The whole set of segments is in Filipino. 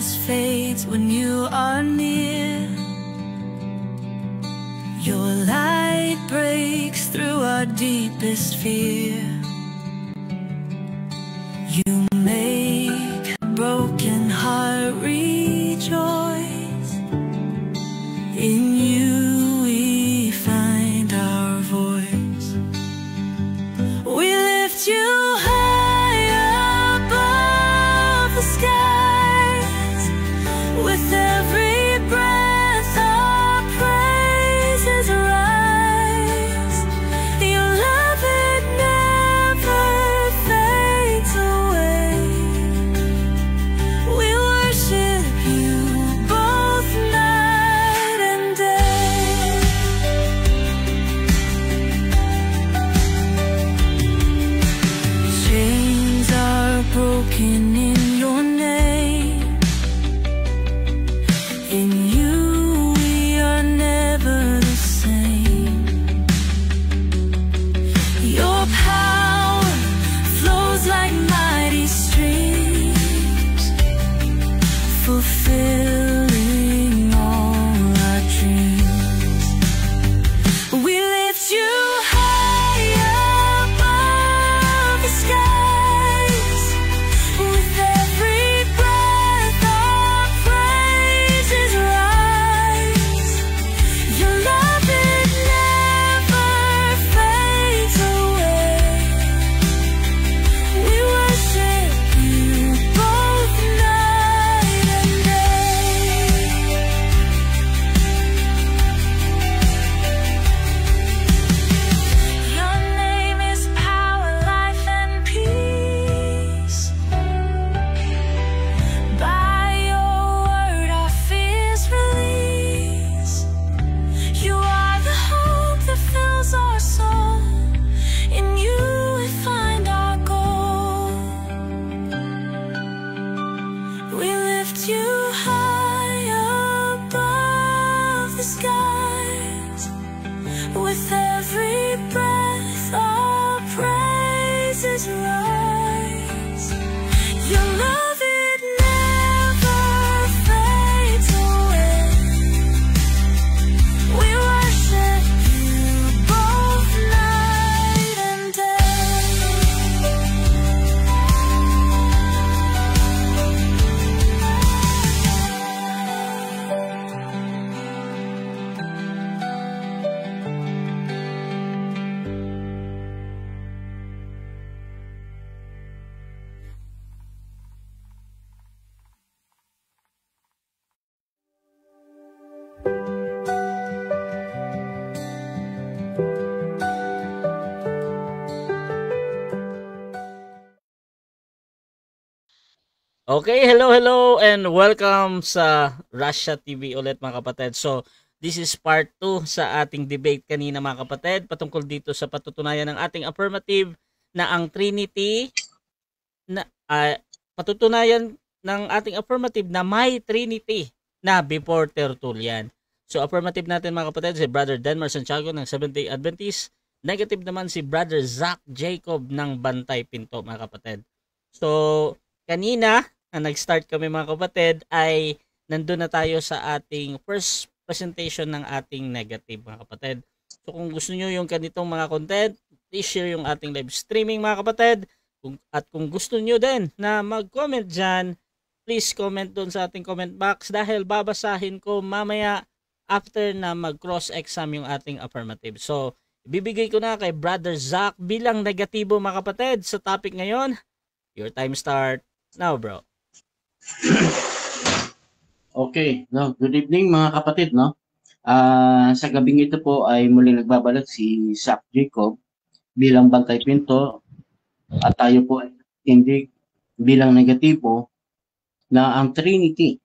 darkness fades when you are near. Your light breaks through our deepest fear. You make a broken heart rejoice. In you we find our voice. We lift you high above the skies. With every breath our praises rise. Your love, it never fades away. We worship you both night and day. Chains are broken in your name. In you we are never the same. Your power flows like mighty streams, fulfilling all our dreams. We lift you high above the skies. With every breath our praises rise. Your love, it never fades away. We worship you both night and day. Your name is power, life, and peace. By your word our fears release. You are the hope that fills our soul. In you we find our goal. We lift you high above the skies. With every breath our praises rise. Your love, it never fades away. We worship you both night and day. Okay, hello and welcome sa Russia TV ulit mga kapatid. So, this is part 2 sa ating debate kanina mga kapatid patungkol dito sa patutunayan ng ating affirmative na ang Trinity na patutunayan ng ating affirmative na may Trinity na before Tertullian. So, affirmative natin mga kapatid si Brother Denmar Santiago ng Seventh-day Adventist. Negative naman si Brother Zach Jacob ng Bantay Pinto mga kapatid. So, kanina na nag-start kami mga kapatid ay nandun na tayo sa ating first presentation ng ating negative mga kapatid. So kung gusto nyo yung ganitong mga content, please share yung ating live streaming mga kapatid. At kung gusto nyo din na mag-comment dyan, please comment doon sa ating comment box dahil babasahin ko mamaya after na mag-cross-exam yung ating affirmative. So ibibigay ko na kay Brother Zach bilang negatibo mga kapatid sa topic ngayon. Your time start now, bro. Okay, no, good evening mga kapatid, no. Sa gabing ito po ay muling nagbabalik si Zach Jacob bilang Bantay Pinto at tayo po ay hindi bilang negatibo na ang Trinity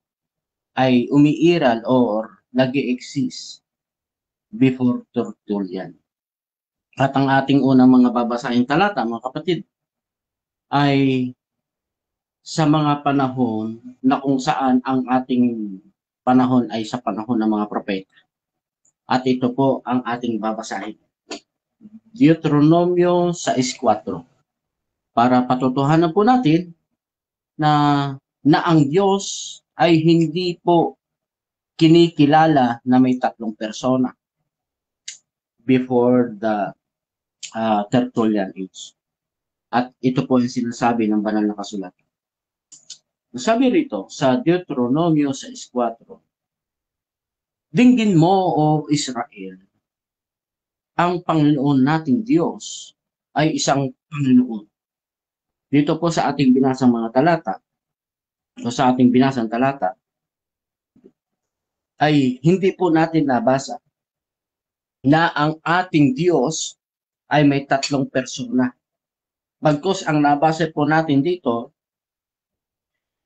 ay umiiral or nag-i-exist before Tertullian. At ang ating unang mga babasahin talata mga kapatid ay sa mga panahon na kung saan ang ating panahon ay sa panahon ng mga propeta. At ito po ang ating babasahin. Deuteronomio 6:4. Para patutuhanan po natin na ang Diyos ay hindi po kinikilala na may tatlong persona before the Tertullian age. At ito po yung sinasabi ng banal na kasulatan. Sabi rito sa Deuteronomio 6:4, dinggin mo, O Israel, ang Panginoon nating Diyos ay isang Panginoon. Dito po sa ating binasang mga talata, o sa ating binasang talata, ay hindi po natin nabasa na ang ating Diyos ay may tatlong persona. Bagkus ang nabasa po natin dito,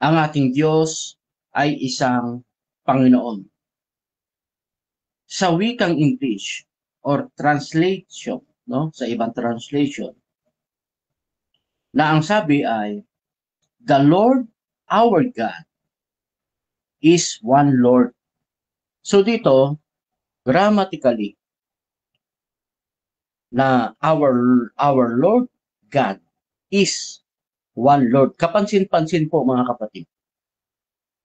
ang ating Diyos ay isang Panginoon. Sa wikang English or translation, no, sa ibang translation, na ang sabi ay, the Lord our God is one Lord. So dito, grammatically, na our Lord God is one Lord. Kapansin-pansin po mga kapatid.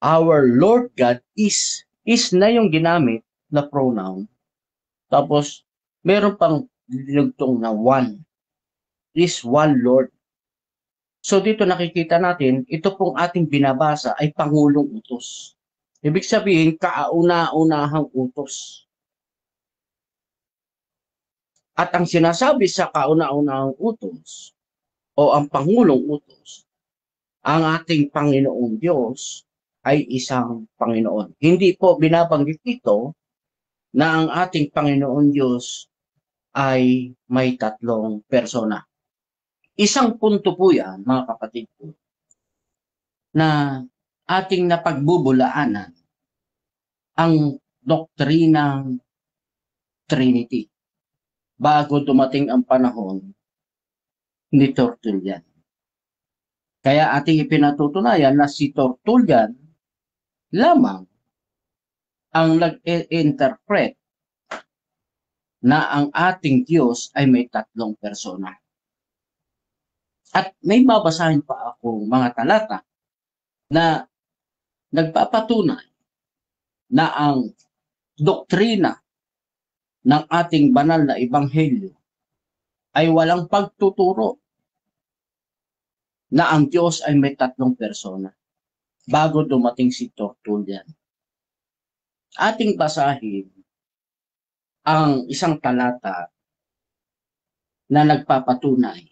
Our Lord God is na yung ginamit na pronoun. Tapos, meron pang dinugtong na one. Is one Lord. So dito nakikita natin, ito pong ating binabasa ay Pangulong Utos. Ibig sabihin, kauna-unahang utos. At ang sinasabi sa kauna-unahang utos, o ang Pangulong Utos, ang ating Panginoong Diyos ay isang Panginoon. Hindi po binabanggit dito na ang ating Panginoon Diyos ay may tatlong persona. Isang punto po yan, mga kapatid ko, na ating napagbubulaanan ang doktrinang Trinity bago dumating ang panahon ni Tertullian. Kaya ating ipinatutunayan na si Tertullian lamang ang nag-interpret na ang ating Diyos ay may tatlong persona. At may babasahin pa ako mga talata na nagpapatunay na ang doktrina ng ating banal na ebanghelyo ay walang pagtuturo na ang Diyos ay may tatlong persona bago dumating si Tertullian. Ating basahin ang isang talata na nagpapatunay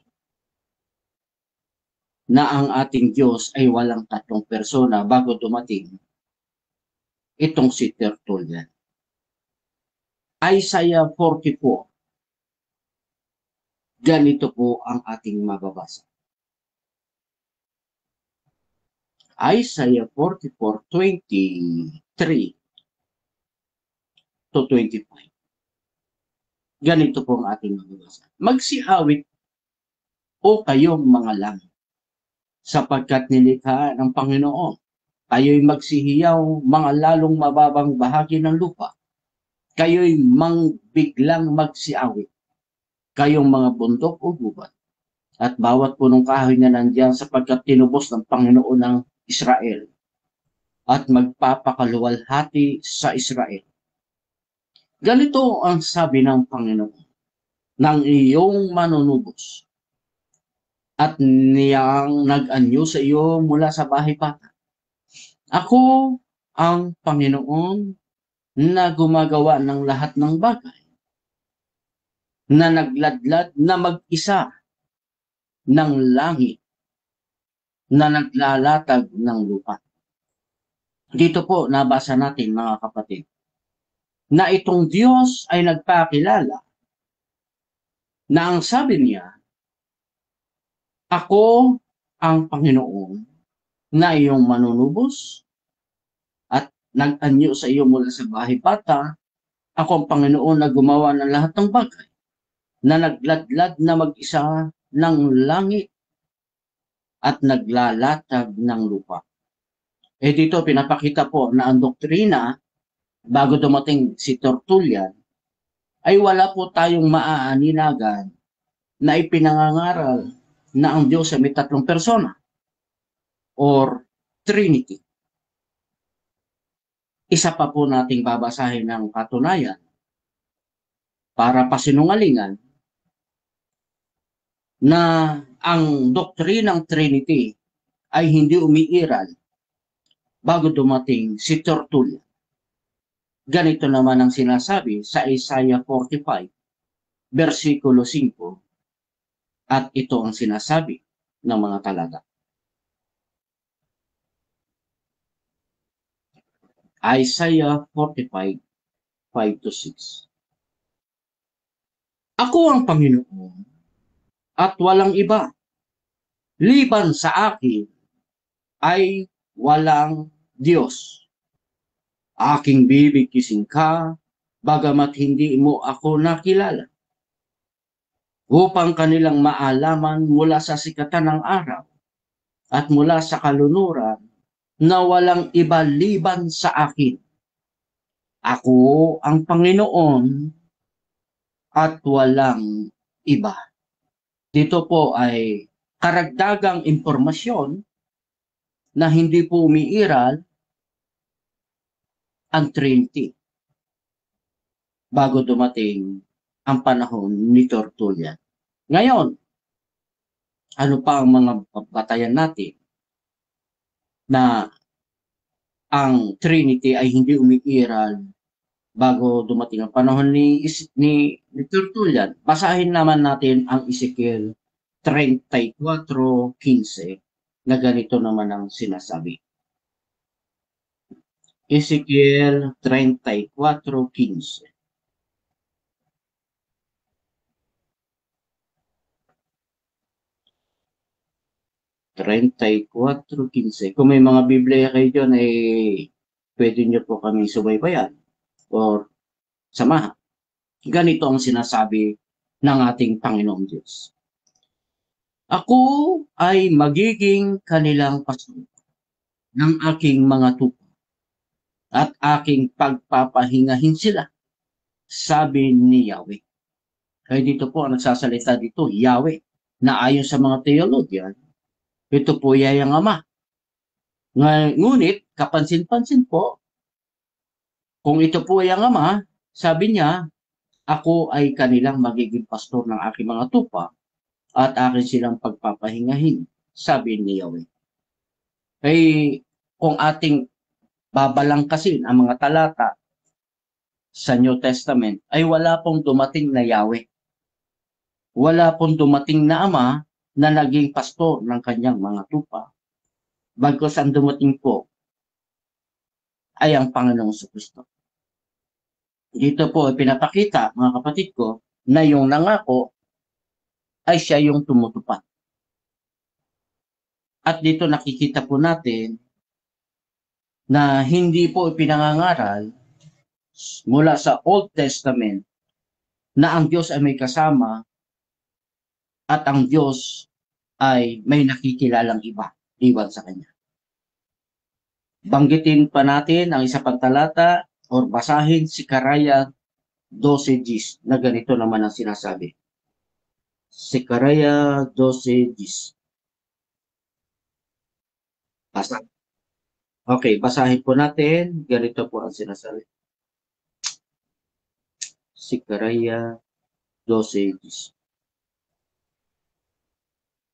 na ang ating Diyos ay walang tatlong persona bago dumating itong si Tertullian. Isaiah 44. Ganito po ang ating mababasa. Isaiah 44:23 to 25. Ganito po ang ating mababasa. Magsiawit o kayong mga langit, sapagkat nilikha ng Panginoon. Kayo'y magsihiyaw mga lalong mababang bahagi ng lupa. Kayo'y biglang magsiawit. Kayong mga bundok o gubat. At bawat punong kahoy na nandiyan sapagkat tinubos ng Panginoon ng Israel. At magpapakaluwalhati sa Israel. Ganito ang sabi ng Panginoon ng iyong manunubos. At niyang nag-anyo sa iyo mula sa bahay bata. Ako ang Panginoon na gumagawa ng lahat ng bagay, na nagladlad na mag-isa ng langit, na naglalatag ng lupa. Dito po nabasa natin mga kapatid, na itong Diyos ay nagpakilala na ang sabi niya, ako ang Panginoon na iyong manunubos at nag-anyo sa iyo mula sa bahay bata. Ako ang Panginoon na gumawa ng lahat ng bagay, na nagladlad na mag-isa ng langit at naglalatag ng lupa. Dito pinapakita po na ang doktrina bago dumating si Tertullian ay wala po tayong maaaninagan na ipinangangaral na ang Diyos ay may tatlong persona or Trinity. isa pa po nating babasahin ng katunayan para pasinungalingan na ang doktrinang Trinity ay hindi umiiral bago dumating si Tertullian. Ganito naman ang sinasabi sa Isaiah 45, versikulo 5, at ito ang sinasabi ng mga talata. Isaiah 45, 5-6. Ako ang Panginoon at walang iba. Liban sa akin ay walang Diyos. Aking bibigkisin ka, bagamat hindi mo ako nakilala. Upang kanilang maalaman mula sa sikatan ng araw at mula sa kalunuran na walang iba liban sa akin. Ako ang Panginoon at walang iba. Dito po ay karagdagang impormasyon na hindi po umiiral ang Trinity bago dumating ang panahon ni Tertullian. Ngayon, ano pa ang mga batayan natin na ang Trinity ay hindi umiiral bago dumating ang panahon ni Tertullian? Basahin naman natin ang Ezekiel 34:15 na ganito naman ang sinasabi. Ezekiel 34:15. Kung may mga Biblia kayo dyan, pwede nyo po kami subaybayan or samahan. Ganito ang sinasabi ng ating Panginoong Diyos. Ako ay magiging kanilang pastor ng aking mga tupa at aking pagpapahingahin sila, sabi ni Yahweh. Kaya dito po ang nagsasalita dito, Yahweh, na ayon sa mga teologyan, ito po ay ang Ama. Ngunit, kapansin-pansin po, kung ito po ay ang Ama, sabi niya, ako ay kanilang magiging pastor ng aking mga tupa at akin silang pagpapahingahin, sabi ni Yahweh. Kung ating babalangkasin ang mga talata sa New Testament, ay wala pong dumating na Yahweh. Wala pong dumating na Ama na naging pastor ng kanyang mga tupa. Bagkus ang dumating po ay ang Panginoong Kristo. Dito po ay pinapakita, mga kapatid ko, na yung nangako ay siya yung tumutupad. At dito nakikita po natin na hindi po ipinangangaral mula sa Old Testament na ang Diyos ay may kasama at ang Diyos ay may nakikilalang iba, iwan sa Kanya. Banggitin pa natin ang isa pang talata or basahin si Zekaraya 12:10 na ganito naman ang sinasabi. Zekaraya 12:10. Okay, basahin po natin. Ganito po ang sinasabi. Zekaraya 12:10.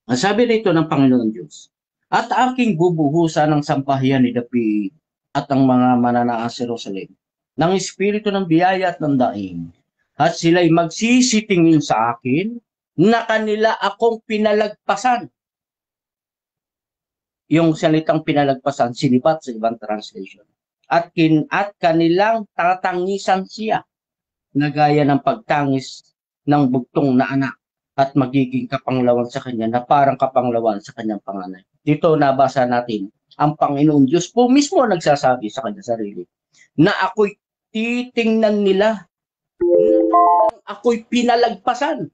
Ang sabi nito ng Panginoon Diyos, at aking bubuhusan ng sampahian ni David at ang mga mananaas sa Jerusalem ng espiritu ng biyaya at ng daing, at sila'y magsisitingin sa akin na kanila akong pinalagpasan. Yung salitang pinalagpasan, sinibat sa ibang translation. At kanilang tatangisan siya na gaya ng pagtangis ng bugtong na anak at magiging kapanglawan sa kanya na parang kapanglawan sa kanyang panganay. Dito nabasa natin, ang Panginoong Diyos po mismo nagsasabi sa kanya sarili na ako'y titingnan nila na ako'y pinalagpasan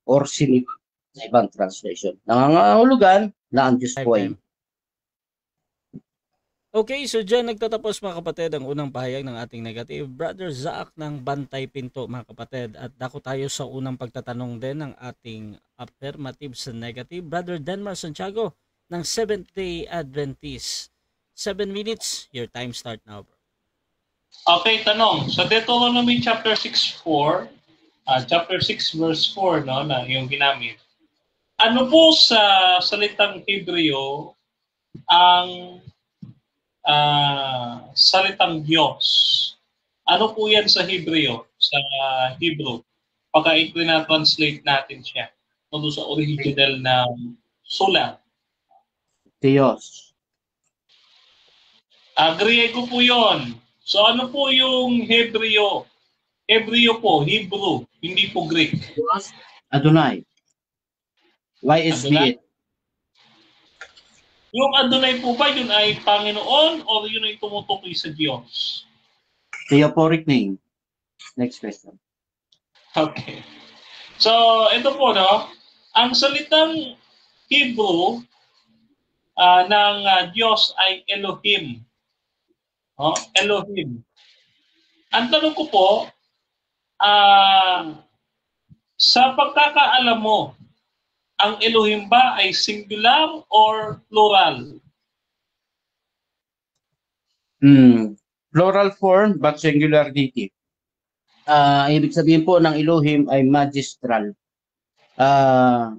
or sinibat sa ibang translation. Nangangahulugan na ang Diyos po ay. Okay, so dyan nagtatapos mga kapatid ang unang pahayag ng ating negative. Brother Zaak ng Bantay Pinto mga kapatid. At dako tayo sa unang pagtatanong din ng ating affirmative sa negative. Brother Denmar Santiago ng Seventh-day Adventist. 7 minutes, your time start now bro. Okay, tanong. Sa Deuteronomy chapter 6:4, chapter 6 verse 4, no, na yung ginamit. Ano po sa salitang Hebreo ang salitang Diyos? Ano po yan sa Hebreo, sa Hebrew? Pagka i-translate natin siya doon sa original na sulat. Theos. Griego po yon. So ano po yung Hebreo? Hebreo po, Hebrew, hindi po Greek. Theos, Adonai. YSB. Yung Adonai po ba, yun ay Panginoon o yun ay tumutukoy sa Diyos? Theophoric name. Next question. Okay. So, ito po, no? Ang salitang Hebrew ng Diyos ay Elohim. Elohim. Ang tanong ko po, sa pagkakaalam mo, ang Elohim ba ay singular or plural? Plural form but singular deity. Ibig sabihin po ng Elohim ay magistral.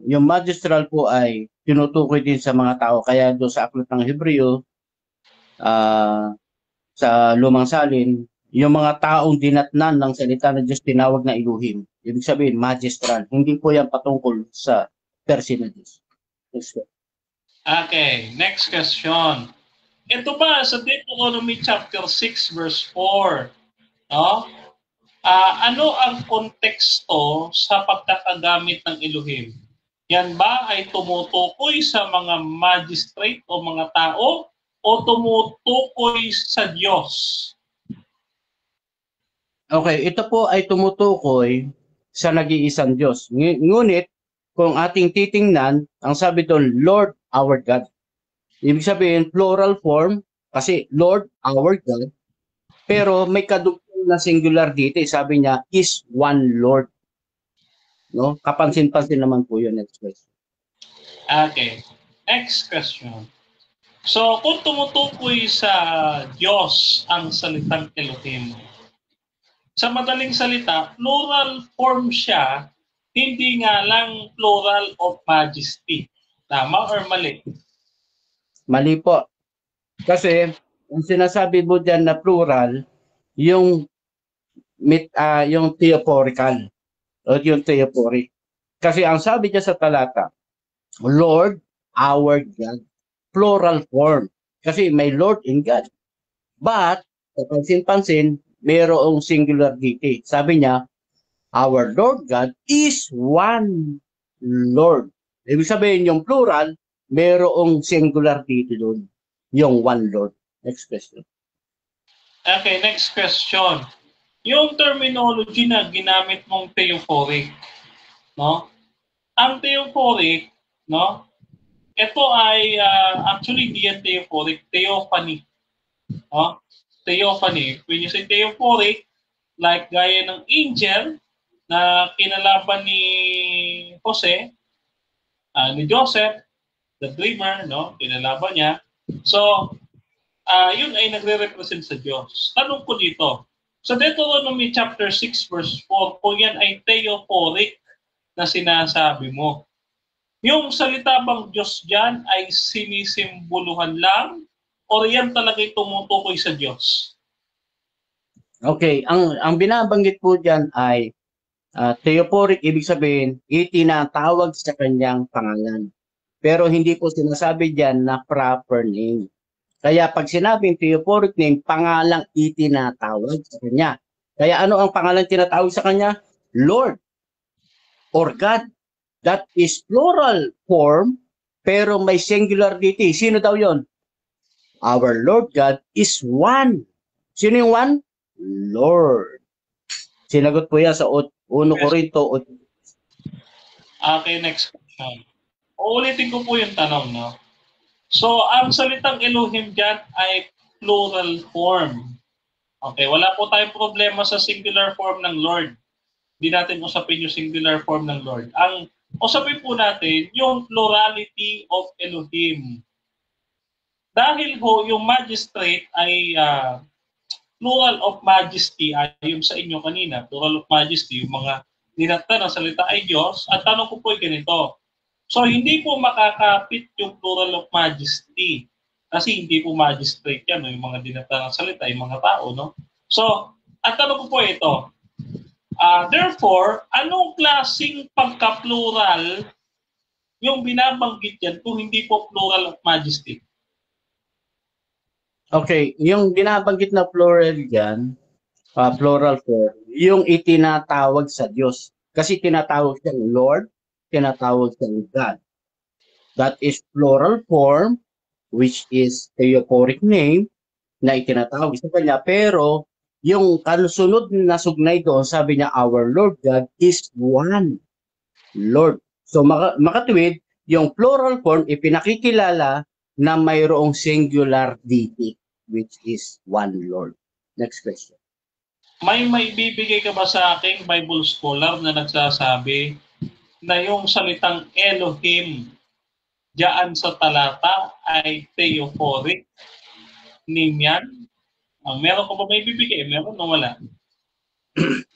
Yung magistral po ay tinutukoy din sa mga tao. Kaya doon sa aklat ng Hebreo, sa Lumang Salin, yung mga taong dinatnan ng salita ng Diyos tinawag na Elohim. Ibig sabihin, magistral. Hindi po yan patungkol sa person na Diyos. Next question. Okay, next question. Ito ba sa Deuteronomy chapter 6 verse 4, no? Ano ang konteksto sa pagkakagamit ng Elohim? Yan ba ay tumutukoy sa mga magistrate o mga tao o tumutukoy sa Diyos? Okay, ito po ay tumutukoy sa nag-iisang Diyos. Ngunit, kung ating titingnan, ang sabi doon, Lord our God. Ibig sabihin, plural form, kasi Lord our God, pero may kadugtong na singular dito. Sabi niya, is one Lord. No? Kapansin-pansin naman po yun. Next question. Okay, next question. So, kung tumutukoy sa Diyos ang salitang Elohim, sa madaling salita, plural form siya, hindi nga lang plural of majesty. Tama or mali? Mali po. Kasi, ang sinasabi mo dyan na plural, yung theophorical. O yung theophoric. Kasi ang sabi niya sa talata, Lord, our God. Plural form. Kasi may Lord in God. But, kapansin-pansin, mayroong singular dito. Sabi niya, our Lord God is one Lord. Ibig sabihin, yung plural, mayroong singular dito doon. Yung one Lord. Next question. Okay, next question. Yung terminology na ginamit mong theophoric, no? Ang theophoric, no? Ito ay actually di yan theophoric, theophany. No? Theophany. When you say theophoric, like gaya ng angel na kinalaban ni Jose, ni Joseph, the dreamer, no? Kinalaban niya. So, yun ay nagre-represent sa Diyos. Tanong ko dito, sa Deuteronomy chapter 6 verse 4, kung yan ay theophoric na sinasabi mo, yung salita bang Diyos dyan ay sinisimboluhan lang o yan talaga tumutukoy sa Diyos? Okay, ang binabanggit po dyan ay theophoric, ibig sabihin, itinatawag sa kanyang pangalan. Pero hindi po sinasabi dyan na proper name. Kaya pag sinabing theophoric name, pangalang itinatawag sa kanya. Kaya ano ang pangalan tinatawag sa kanya? Lord or God. That is plural form, pero may singular dito. Sino daw yon? Our Lord God is one. Sino yung one? Lord. Sinagot po yan sa 1 Corinto. Okay, next question. Uulitin ko po yung tanong, no? So, ang salitang Elohim dyan ay plural form. Okay, wala po tayong problema sa singular form ng Lord. Hindi natin usapin yung singular form ng Lord. Ang usapin po natin yung plurality of Elohim. Dahil ho, yung magistrate ay plural of majesty, ayon sa inyo kanina, plural of majesty, yung mga dinakda ng salita ay Diyos, at tanong ko po ay ganito. So, hindi po makakapit yung plural of majesty. Kasi hindi po magistrate yan, no? Yung mga dinakda ng salita, yung mga tao, no? So, at tanong ko po ito. Therefore, anong klaseng pagka-plural yung binabanggit yan kung hindi po plural of majesty? Okay, yung binabanggit na plural diyan, plural form, yung itinatawag sa Diyos. Kasi tinatawag siyang Lord, tinatawag siyang God. That is plural form, which is theophoric name, na itinatawag sa kanya. Pero yung kasunod na sugnay doon, sabi niya, our Lord God is one Lord. So makatuwid, yung plural form ipinakikilala na mayroong singular deity, which is one Lord. Next question. May bibigay ka ba sa aking Bible scholar na nagsasabi na yung salitang Elohim diyan sa talata ay theophoric name yan? Meron ko ba may bibigay? Meron o wala?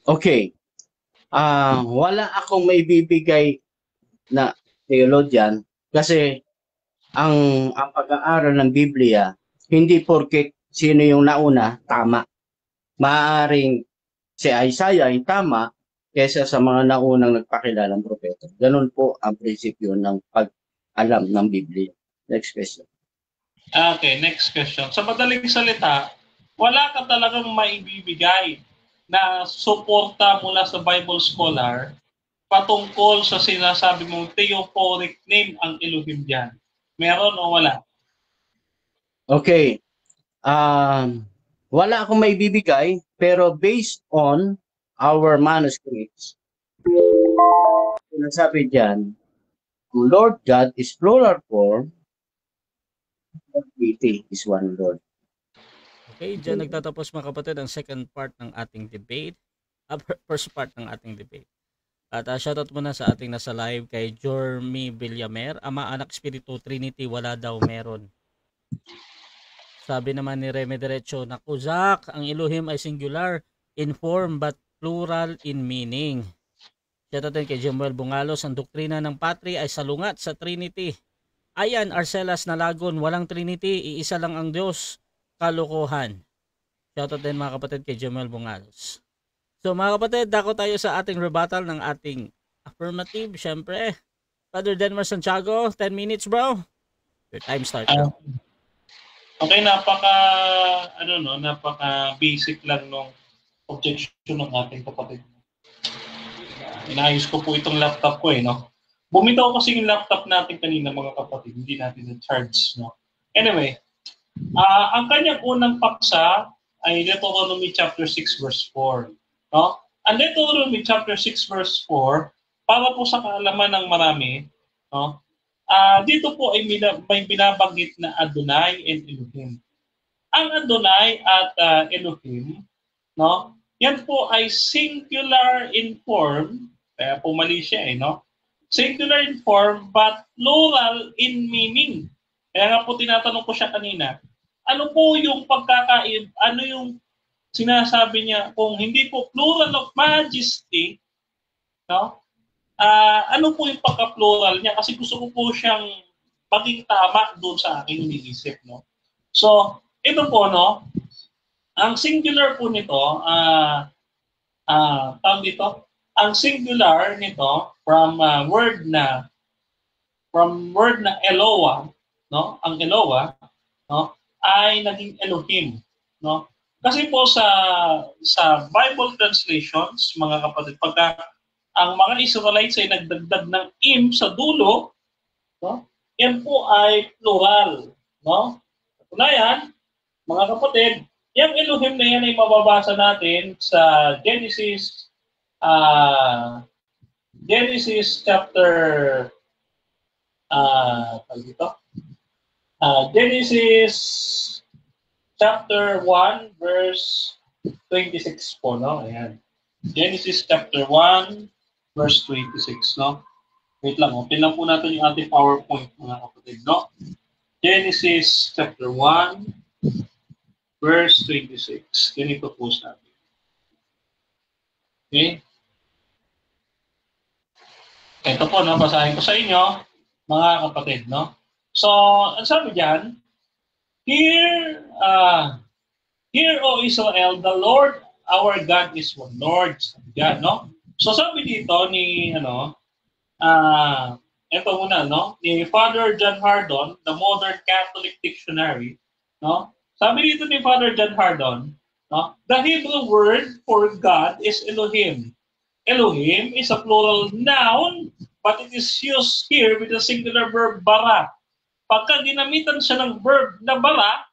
Okay. Wala akong may bibigay na theologian kasi ang pag-aaral ng Biblia, hindi porket sino yung nauna, tama. Maaaring si Isaiah ay tama kaysa sa mga naunang nagpakilalang propeta. Ganun po ang prinsipyo ng pag-alam ng Biblia. Next question. Okay, next question. Sa madaling salita, wala ka talagang maibibigay na suporta mula sa Bible scholar patungkol sa sinasabi mong theophoric name ang Elohim diyan. Meron o wala? Okay. Wala akong maibibigay, pero based on our manuscripts, sinasabi diyan, Lord God is plural form, deity is one Lord. Okay, dyan nagtatapos mga kapatid ang second part ng ating debate. First part ng ating debate. At shoutout muna sa ating nasa live kay Jormy Villamer. Ama, Anak, Espiritu, Trinity, wala daw meron. Sabi naman ni Reme Derecho, naku Zach, ang Elohim ay singular in form but plural in meaning. Shoutout din kay Jemuel Bungalos, ang doktrina ng patri ay salungat sa Trinity. Ayan, Arcelas Nalagon, walang Trinity, iisa lang ang Diyos. Kalokohan. Shoutout din mga kapatid kay Jemuel Bungalos. So mga kapatid, dako tayo sa ating rebuttal ng ating affirmative. Siyempre, Father Denmar Santiago, 10 minutes bro. Your time starts now. Okay, napaka basic lang nung objection ng ating kapatid. Inayos ko po itong laptop ko no. Bumitaw kasi yung laptop natin kanina mga kapatid, hindi natin na-charge no. Anyway, ang kanyang unang paksa ay Deuteronomy chapter 6 verse 4. No? Ang Deuteronomy chapter 6 verse 4, para po sa kaalaman ng marami, no? Dito po ay may binabanggit na Adonai and Elohim. Ang Adonai at Elohim, no? Yan po ay singular in form, kaya po mali siya no? Singular in form but plural in meaning. Kaya nga po tinatanong ko siya kanina, ano po yung ano yung sinasabi niya kung hindi po plural of majesty, no? Ano po yung pagka-plural niya? Kasi gusto ko po siyang maging tama doon sa aking iniisip, no? So, ito po, no? Ang singular po nito, tawag dito, ang singular nito from word na Eloah, no? Ang Eloah, no? Ay naging Elohim, no? Kasi po sa Bible translations, mga kapatid, pagka ang mga Israelites ay nagdagdag ng im sa dulo, no? Yan po ay plural, no? Katunayan, mga kapatid, yung Elohim na yan ay mababasa natin sa Genesis chapter Genesis chapter 1 verse 26 po, no? Ayan. Genesis chapter 1 verse 26, no? Wait lang, open lang po natin yung ating PowerPoint, mga kapatid, no? Genesis chapter 1 verse 26. Ganito po sabi. Okay? Ito po, no, basahin ko sa inyo, mga kapatid, no? So, ang sabi diyan, Hear, O Israel, the Lord our God is one Lord. Sabi diyan, no? So, sabi dito ni, ito muna, no? Ni Father John Hardon, the Modern Catholic Dictionary, no? Sabi dito ni Father John Hardon, no? The Hebrew word for God is Elohim. Elohim is a plural noun, but it is used here with the singular verb bara. Pagka ginamitan siya ng verb na bara,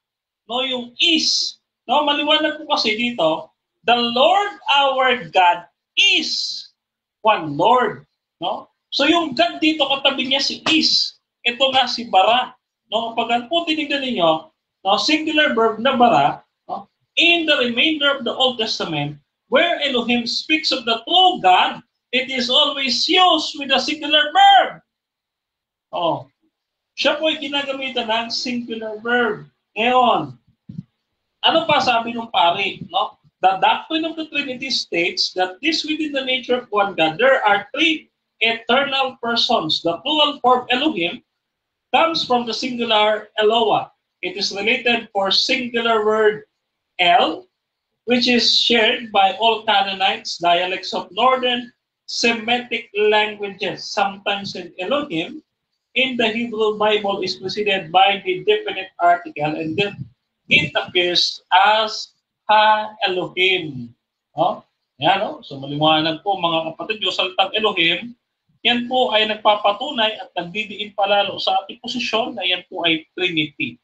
no, yung is, no, maliwanag po kasi dito, the Lord our God is one Lord, no? So yung God dito katabi niya si is. Ito nga si bara, no? Kapag po tinignan niyo, no, singular verb na bara, no, in the remainder of the Old Testament, where Elohim speaks of the true God, it is always used with a singular verb. Oh, siya po ay ginagamitan ng singular verb. Ngayon, ano pa sabi ng pari? No? The doctrine of the Trinity states that this within the nature of one God, there are three eternal persons. The plural form Elohim comes from the singular Eloah. It is related for singular word El, which is shared by all Canaanites, dialects of northern Semitic languages. Sometimes in Elohim, in the Hebrew Bible, is preceded by the definite article, and then it appears as Ha-Elohim. Oh, yan, no? So maliwanag po mga kapatid, yung salitang Elohim, yan po ay nagpapatunay at nagdidiin palalo sa ating posisyon na yan po ay Trinity.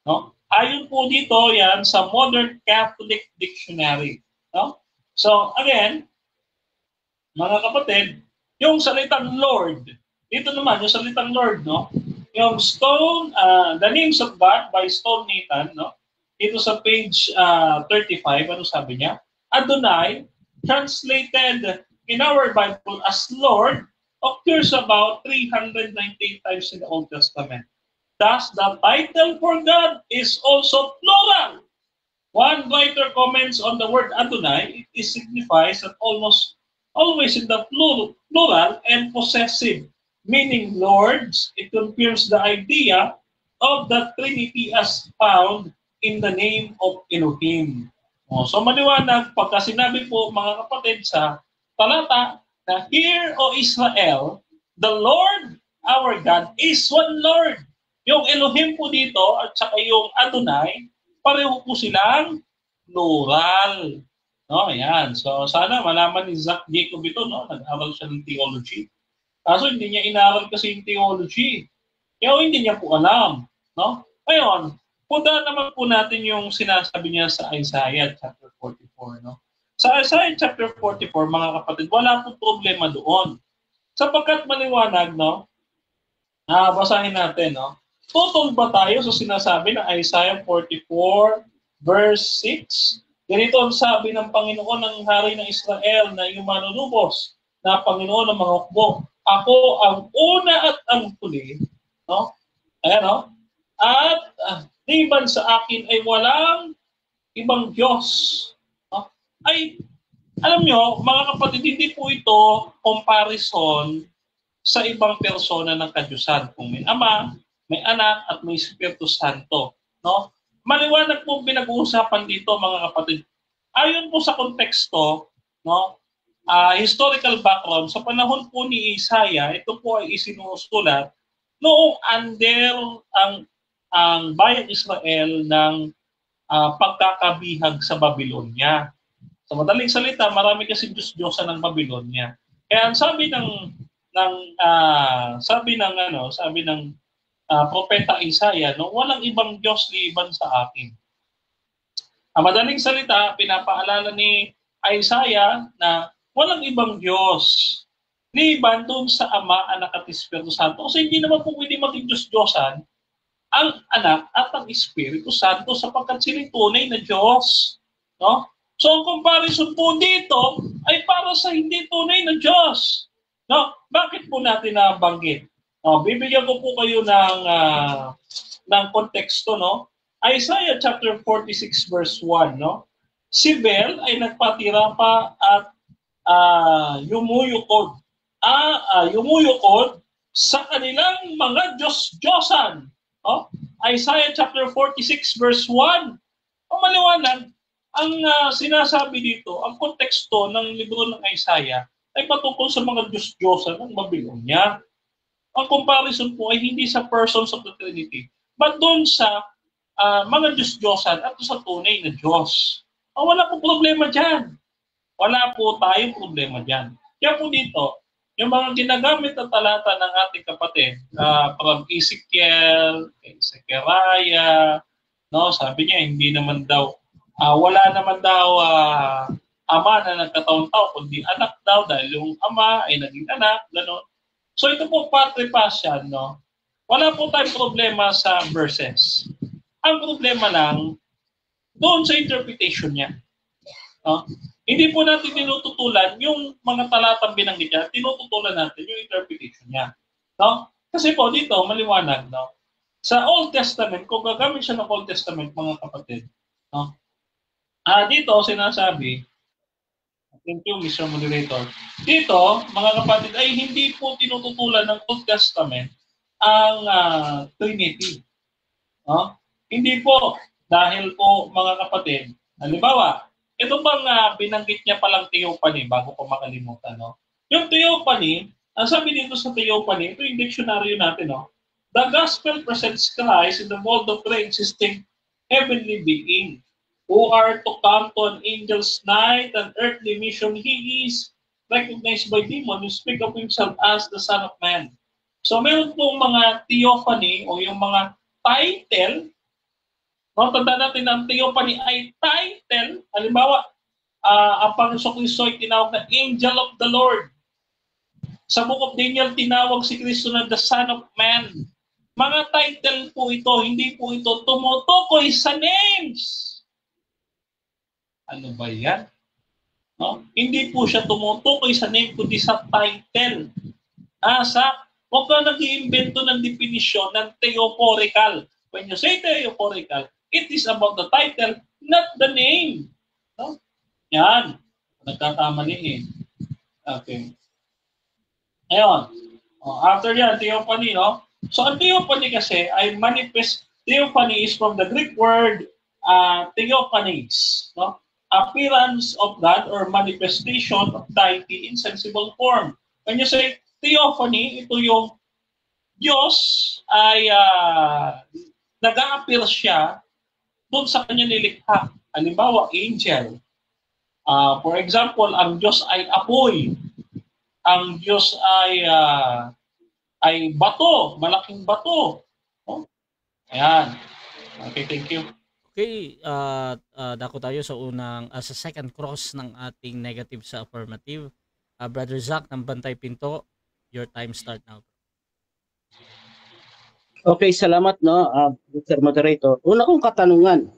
No? Ayon po dito yan sa Modern Catholic Dictionary. No? So again, mga kapatid, yung salitang Lord, dito naman yung salitang Lord, no? Yung Stone, the Names of God by Stone Nathan, no? Dito sa page 35, ano sabi niya? Adonai, translated in our Bible as Lord, occurs about 398 times in the Old Testament. Thus, the title for God is also plural. One writer comments on the word Adonai, it signifies that almost always in the plural and possessive, meaning lords. It confirms the idea of the Trinity as found in the name of Elohim. So maliwanag, pagka sinabi po mga kapatid sa talata na Hear, O Israel, the Lord our God is one Lord. Yung Elohim po dito at saka yung Adonai, pareho po silang plural. No, yan. So sana malaman ni Zach Jacob ito, no? Nag-aral siya ng theology. Kaso hindi niya inaral kasi yung theology. Kaya hindi niya po alam, no? Ngayon, punta naman po natin yung sinasabi niya sa Isaiah chapter 44, no? Sa Isaiah chapter 44, mga kapatid, wala po problema doon. Sapagkat maliwanag, no? Basahin natin, no? Tutol ba tayo sa sinasabi ng Isaiah 44 verse 6? Ganito ang sabi ng Panginoon ng Hari ng Israel na yung manunubos na Panginoon ng mga hukbo. Ako ang una at ang huli, no? Ayan, no? At liban sa akin ay walang ibang Diyos. No? Ay, alam nyo, mga kapatid, hindi po ito comparison sa ibang persona ng kadyusan. Kung may Ama, may Anak, at may Espiritu Santo. No? Maliwanag po pinag-uusapan dito, mga kapatid. Ayon po sa konteksto, no? Historical background, sa panahon po ni Isaiah, ito po ay isinusulat noong under ang bayang Israel ng pagkakabihag sa Babylonia. Sa madaling salita, marami kasi Diyos-Diyosan ng Babylonia. Kaya ang sabi ng propeta Isaiah, no, walang ibang Diyos liban sa akin. Ang madaling salita, pinapaalala ni Isaiah na walang ibang Diyos liban doon sa Ama, Anak at Espiritu Santo. Kasi hindi naman po pwede maging Diyos-Diyosan ang Anak at ang Espiritu Santo sapagkat sila'y tunay na Diyos. No? So ang comparison po dito ay para sa hindi tunay na Diyos. No? Bakit po natin nabanggit? Bibigyan ko po kayo ng konteksto, no? Isaiah chapter 46 verse 1, no? Si Bel ay nagpatira pa at yumuyukod sa kanilang mga Diyos-Diyosan. Oh? Isaiah chapter 46 verse 1. Ang maliwanag, ang sinasabi dito, ang konteksto ng libro ng Isaiah ay patungkol sa mga Diyos-Diyosan ng Babylonia. Ang comparison po ay hindi sa persons of the Trinity, but doon sa mga Diyos-Diyosan at sa tunay na Diyos. Wala po problema dyan. Wala po tayong problema dyan. Kaya po dito, yung mga ginagamit na talata ng ating kapatid, from Ezekiel, Zechariah, no, sabi niya, hindi naman daw, wala naman daw ama na nagkataon-tao, kundi anak daw dahil yung ama ay naging anak, gano'n. So ito po patripasyan, no? Wala po tayong problema sa verses. Ang problema lang, doon sa interpretation niya. No? Hindi po natin tinututulan yung mga talatang binanggit niya, tinututulan natin yung interpretation niya. No? Kasi po dito, maliwanag, no? Sa Old Testament, kung gagamit siya ng Old Testament, mga kapatid, no? Dito, sinasabi, thank you, Mr. Moderator. Dito, mga kapatid, ay hindi po tinututulan ng Old Testament ang Trinity. No? Hindi po, dahil po, mga kapatid, halimbawa, ito bang binanggit niya palang theophany bago ko makalimutan, no? Yung theophany, ang sabi dito sa theophany, ito yung dictionary natin, no? The gospel presents Christ in the mold of pre-existing heavenly being who are to come to an angel's night and earthly mission. He is recognized by demons who speak of himself as the Son of Man. So meron pong mga theophany o yung mga title. No, tanda natin ang theophany ay title. Halimbawa, ang Panginoon Kristo ay tinawag na Angel of the Lord. Sa Book of Daniel, tinawag si Kristo na the Son of Man. Mga title po ito, hindi po ito tumutukoy sa names. Ano ba yan? No? Hindi po siya tumutukoy sa name, kundi sa title. Huwag ka nag-iimbento ng definisyon ng theophorical. When you say theophorical, it is about the title, not the name. No? Yan. Nagkakamali eh. Okay. Ayun. After yan, theophany, no? So, ang theophany kasi ay manifest. Theophany is from the Greek word theophanes, no? Appearance of God or manifestation of deity in sensible form. When you say theophany, ito yung Diyos ay nag-a-appear siya doon sa kanya nilikha. Halimbawa, angel. For example, ang Diyos ay apoy. Ang Diyos ay bato, malaking bato. Oh? Ayan. Okay, thank you. Okay, dako tayo sa sa second cross ng ating negative sa affirmative. Brother Zach ng Bantay Pinto, your time start now. Okay, salamat, no, Mr. Moderator. Una kong katanungan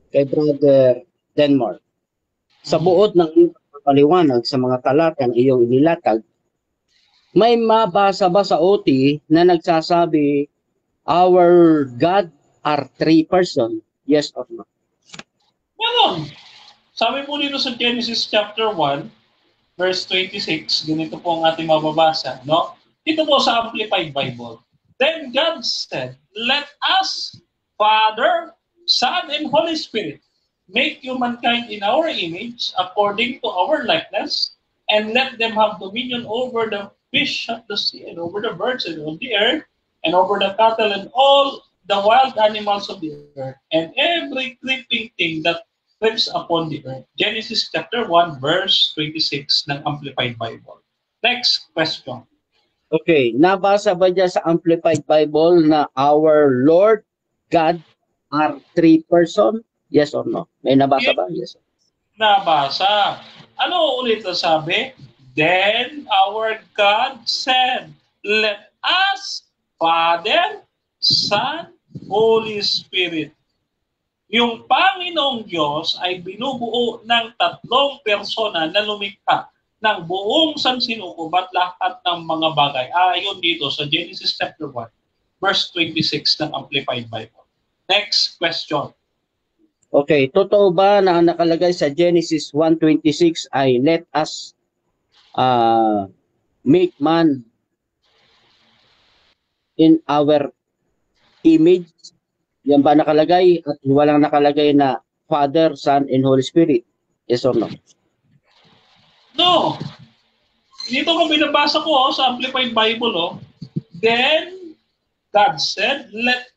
kay Brother Denmark. Sa buod ng paliwanag sa mga talatang iyong inilatag, may mabasa ba sa OT na nagsasabi, our God are three person? Yes or no? Meron. Sabi po dito sa Genesis chapter 1, verse 26, ganito po ang ating mababasa, no? Ito po sa Amplified Bible. Then God said, let us, Father, Son, and Holy Spirit, make humankind in our image, according to our likeness, and let them have dominion over the fish of the sea, and over the birds and of the earth, and over the cattle and all the wild animals of the earth, and every creeping thing that creeps upon the earth. Genesis chapter 1, verse 26 ng Amplified Bible. Next question. Okay, nabasa ba dyan sa Amplified Bible na our Lord God are three person? Yes or no? May nabasa ba? Yes. Nabasa. Ano ulit ang sabi? Then our God said, let us, Father, Son, Holy Spirit. Yung Panginoong Diyos ay binubuo ng tatlong persona na lumikha ng buong sansinukob at lahat ng mga bagay. Ayon dito sa Genesis chapter 1, verse 26 ng Amplified Bible. Next question. Okay, totoo ba na ang nakalagay sa Genesis 1:26 ay let us make man in our image? Yan ba nakalagay at walang nakalagay na Father, Son, and Holy Spirit? Yes or no? No. Dito ko binabasa ko sa Amplified Bible. Then God said, let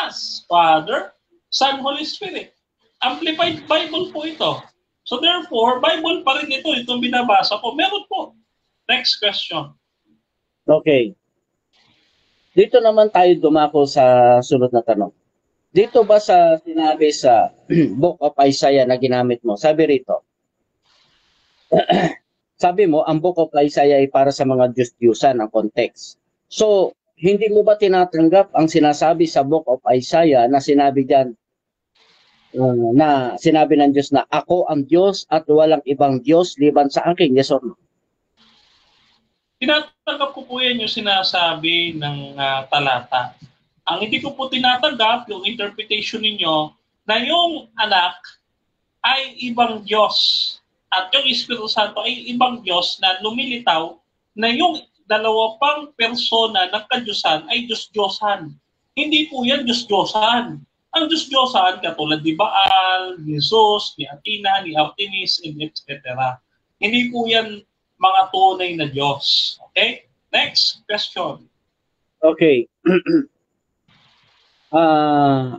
us, Father, Son, Holy Spirit. Amplified Bible po ito. So therefore, Bible pa rin ito. Itong binabasa ko. Meron po. Next question. Okay. Dito naman tayo dumako sa sunod na tanong. Dito ba sa sinabi sa Book of Isaiah na ginamit mo, sabi rito, sabi mo, ang Book of Isaiah ay para sa mga Diyos-Diyusan ang context. So, hindi mo ba tinatanggap ang sinasabi sa Book of Isaiah na sinabi diyan na sinabi ng Diyos na ako ang Diyos at walang ibang Diyos liban sa akin? Yes or no? Tinatanggap ko po yan yung sinasabi ng talata. Ang hindi ko po tinatanggap, yung interpretation ninyo, na yung anak ay ibang Diyos at yung Espiritu Santo ay ibang Diyos na lumilitaw na yung dalawa pang persona ng kadyusan ay Diyos-Diyosan. Hindi po yan Diyos-Diyosan. Ang Diyos-Diyosan, katulad ni Baal, ni Jesus, ni Athena, ni Artemis, etc. Hindi po yan mga tunay na Diyos. Okay? Next question. Okay.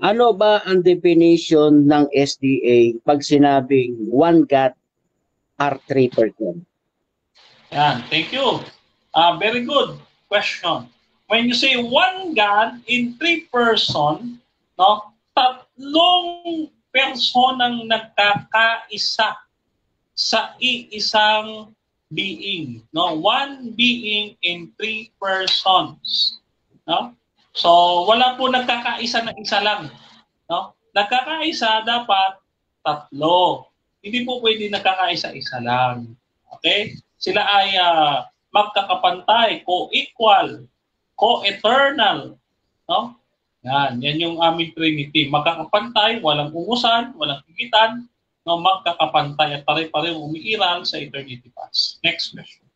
Ano ba ang definition ng SDA pag sinabing one God are three persons? Yan. Thank you. Very good question. When you say one God in three person, no, tatlong personang nagkakaisa sa iisang being, no? One being in three persons, no? So wala po nagkakaisa na isa lang, no? Nagkakaisa dapat tatlo. Hindi po pwede nagkakaisa-isa lang. Okay? Sila ay magkakapantay, co-equal, co-eternal, no? Yan yung aming Trinity. Magkakapantay, walang ungusan, walang higitan, no, magkakapantay at pare-pareho umiiral sa eternity past. Next question.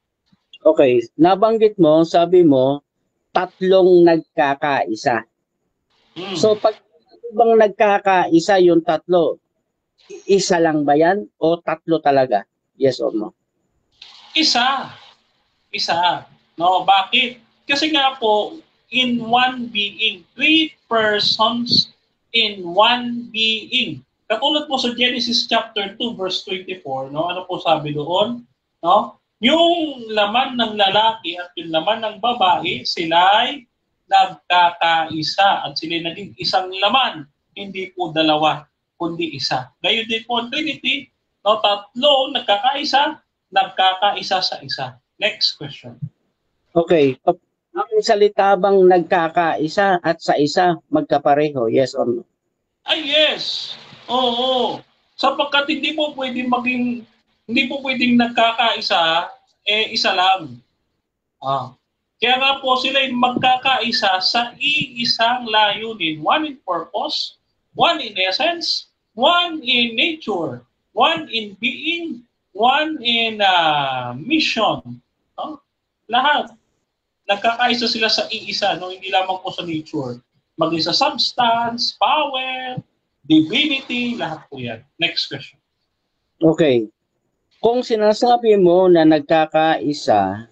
Okay, nabanggit mo, sabi mo, tatlong nagkakaisa. So pag bang nagkakaisa yung tatlo, isa lang ba yan o tatlo talaga? Yes or no? Isa. No, bakit? Kasi nga po, in one being, three persons in one being. Katulad po sa Genesis chapter 2 verse 24, no? Ano po sabi doon? No? Yung laman ng lalaki at yung laman ng babae, sila'y nagkakaisa at sila naging isang laman, hindi po dalawa, kundi isa. Gayon din po ang Trinity, no? Tatlo nagkakaisa sa isa. Next question. Okay, ang salita bang nagkakaisa at sa isa magkapareho? Yes or no? Ay, yes. Oo. Sapagkat hindi po pwedeng nagkakaisa, isa lang. Kaya nga po sila ay magkakaisa sa iisang layunin. One in purpose, one in essence, one in nature, one in being, one in mission. Lahat. Nagkakaisa sila sa iisa, no? Hindi lamang po sa nature. Maging sa substance, power, divinity, lahat po yan. Next question. Okay. Kung sinasabi mo na nagkakaisa,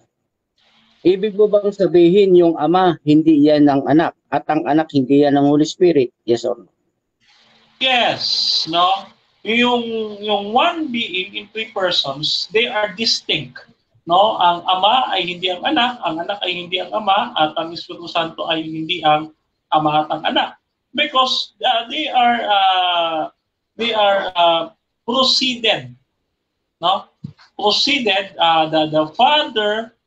ibig mo bang sabihin yung Ama, hindi yan ng anak, at ang anak, hindi yan ng Holy Spirit? Yes or no? Yes. No? Yung one being in three persons, they are distinct. No, ang Ama ay hindi ang anak ay hindi ang Ama, at ang Espiritu Santo ay hindi ang Ama at ang anak. Because they are proceeded. No? Proceeded, the Father,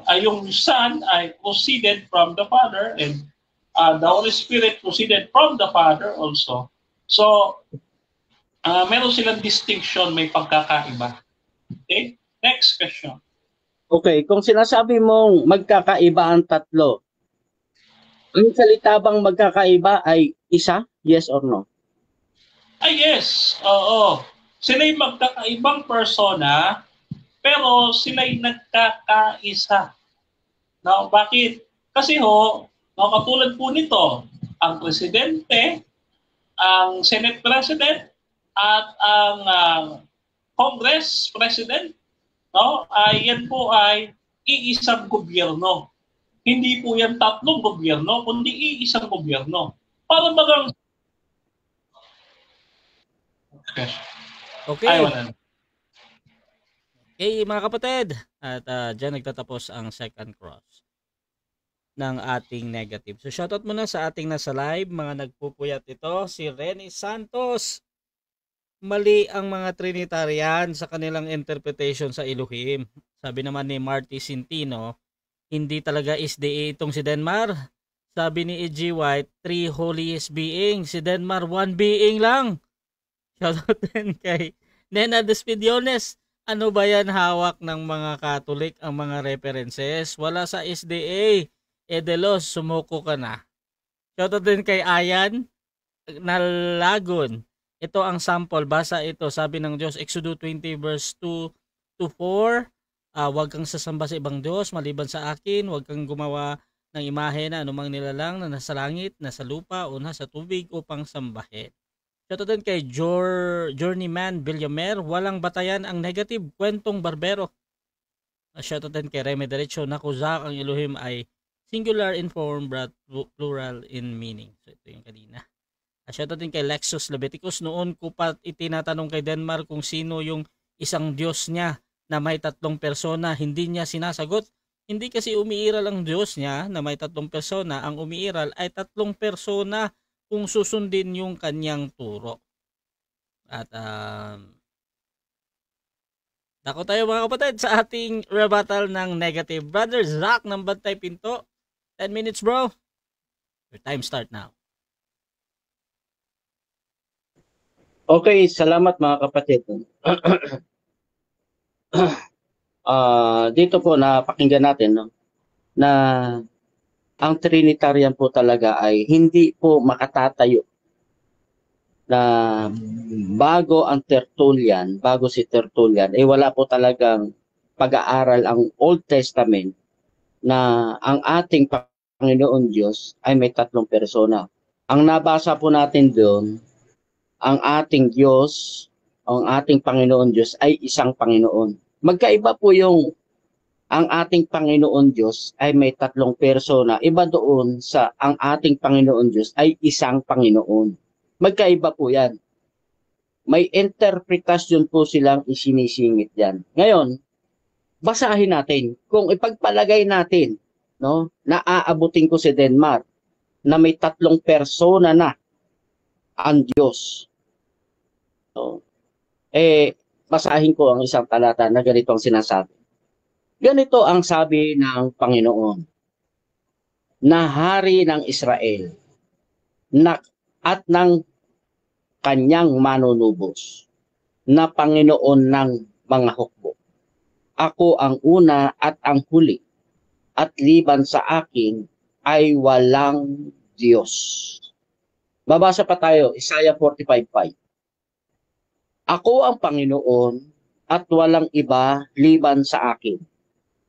ay yung Son ay proceeded from the Father, and the Holy Spirit proceeded from the Father also. So, meron silang distinction, may pagkakaiba. Okay? Next question. Okay, kung sinasabi mong magkakaiba ang tatlo, Ang salita bang magkakaiba ay isa? Yes or no? Yes, oo. Sila'y magkakaibang persona, pero sila'y nagkakaisa. No, bakit? Kasi no, katulad po nito, ang presidente, ang Senate President, at ang Congress President, no, yan po ay iisang gobyerno. Hindi po yan tatlong gobyerno, kundi iisang gobyerno. Para bagang... Okay. Okay, mga kapatid. At dyan nagtatapos ang second cross ng ating negative. So shoutout muna sa ating nasa live, mga nagpupuyat ito, si Rene Santos. Mali ang mga Trinitarian sa kanilang interpretation sa Elohim. Sabi naman ni Marty Centino, hindi talaga SDA itong si Denmar. Sabi ni E.G. White, 3 holiest being. Si Denmar, 1 being lang. Shoutout din kay Nena Despidiones. Ano ba yan, hawak ng mga Catholic ang mga references? Wala sa SDA. Edelos, sumuko ka na. Shoutout din kay Ayan Nalagon. Ito ang sample. Basa ito. Sabi ng Diyos, Exodus 20 verse 2 to 4. Huwag kang sasamba sa ibang Diyos maliban sa akin. Huwag kang gumawa ng imahe na anumang nilalang na nasa langit, nasa lupa, o nasa tubig upang sambahin. Shoutout din kay Journeyman Villamer. Walang batayan ang negative. Kwentong barbero. Shoutout din kay Reme Derecho. Nakuzak ang Elohim ay singular in form but plural in meaning. So ito yung kanina. Shoutout din kay Lexus Leviticus. Noon ko pa itinatanong kay Denmar kung sino yung isang Diyos niya na may 3 persona. Hindi niya sinasagot. Hindi kasi umiiral ang Diyos niya na may 3 persona. Ang umiiral ay 3 persona kung susundin yung kanyang turo. At dako tayo mga kapatid sa ating rebuttal ng negative. Brother Zach ng Bantay Pinto. 10 minutes bro. Your time start now. Okay, salamat mga kapatid. Dito po napakinggan natin, no, na ang Trinitarian po talaga ay hindi po makatatayo na bago si Tertullian, wala po talagang pag-aaral ang Old Testament na ang ating Panginoon Diyos ay may 3 persona. Ang nabasa po natin doon, ang ating Diyos, ang ating Panginoon Diyos ay isang Panginoon. Magkaiba po yung ang ating Panginoon Diyos ay may 3 persona. Iba doon sa ang ating Panginoon Diyos ay isang Panginoon. Magkaiba po yan. May interpretasyon po silang isinisingit yan. Ngayon, basahin natin. Kung ipagpalagay natin, no, naaabutin ko si Denmar na may 3 persona na ang Diyos. So, basahin ko ang isang talata na ganito ang sinasabi. Ganito ang sabi ng Panginoon, na hari ng Israel at ng kanyang manunubos, na Panginoon ng mga hukbo. Ako ang una at ang huli, at liban sa akin ay walang Diyos. Babasa pa tayo, Isaiah 45:5. Ako ang Panginoon at walang iba liban sa akin.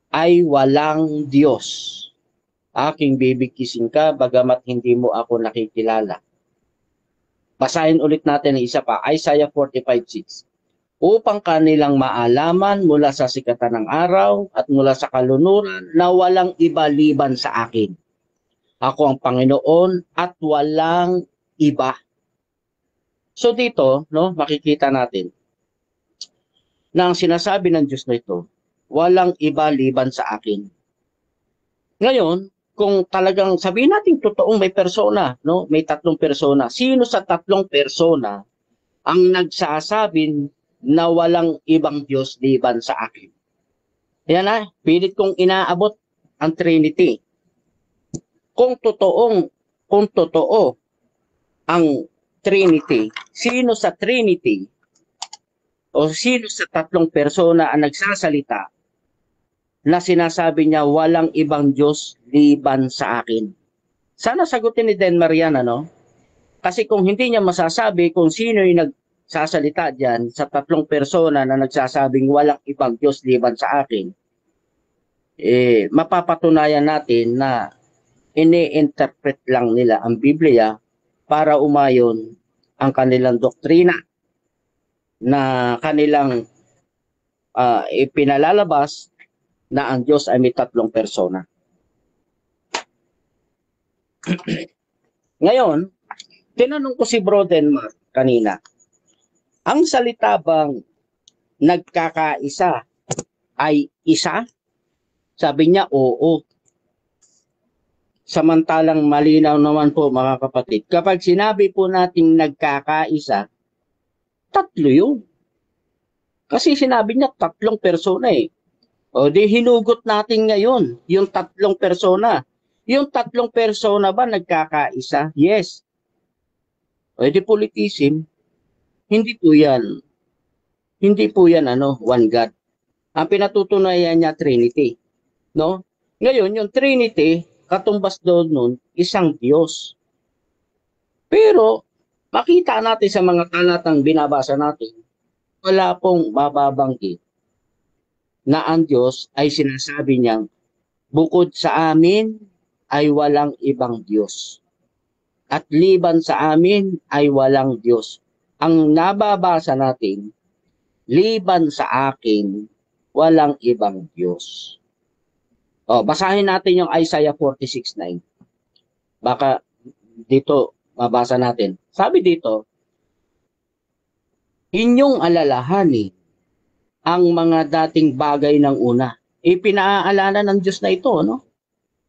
Ay walang Diyos. Aking bibigkisin ka bagamat hindi mo ako nakikilala. Basahin ulit natin ang isa pa, Isaiah 45:6. Upang kanilang maalaman mula sa sikatan ng araw at mula sa kalunuran na walang iba liban sa akin. Ako ang Panginoon at walang iba. So dito, no, makikita natin na ang sinasabi ng Diyos na ito, walang iba liban sa akin. Ngayon, kung talagang sabihin natin totoong may persona, no, may 3 persona. Sino sa 3 persona ang nagsasabi na walang ibang Diyos liban sa akin? Yan na, pilit kong inaabot ang Trinity. Kung totoo ang Trinity, sino sa Trinity o sino sa 3 persona ang nagsasalita na sinasabi niya walang ibang Diyos liban sa akin? Sana sagutin ni Denmar yan, ano? Kasi kung hindi niya masasabi kung sino yung nagsasalita dyan sa tatlong persona na nagsasabing walang ibang Diyos liban sa akin, mapapatunayan natin na ini-interpret lang nila ang Biblia para umayon ang kanilang doktrina na kanilang ipinalalabas na ang Diyos ay may tatlong persona. Ngayon, tinanong ko si Bro Denmar kanina, ang salita bang nagkakaisa ay isa? Sabi niya, oo. Samantalang malinaw naman po mga kapatid, kapag sinabi po nating nagkakaisa, tatlo yun. Kasi sinabi niya tatlong persona eh. O di hinugot natin ngayon yung tatlong persona. Yung tatlong persona ba nagkakaisa? Yes. O di politism, hindi po yan. Hindi po yan one God. Ang pinatutunayan niya Trinity. No? Ngayon, yung Trinity, katumbas doon nun, isang Diyos. Pero, makita natin sa mga talatang binabasa natin, wala pong mababanggit na ang Diyos ay sinasabi niyang, bukod sa amin ay walang ibang Diyos. At liban sa amin ay walang Diyos. Ang nababasa natin, liban sa akin, walang ibang Diyos. O, basahin natin yung Isaiah 46:9. Baka dito mabasa natin. Sabi dito, inyong alalahanin ang mga dating bagay ng una. Ipinaaalala ng Diyos na ito, no?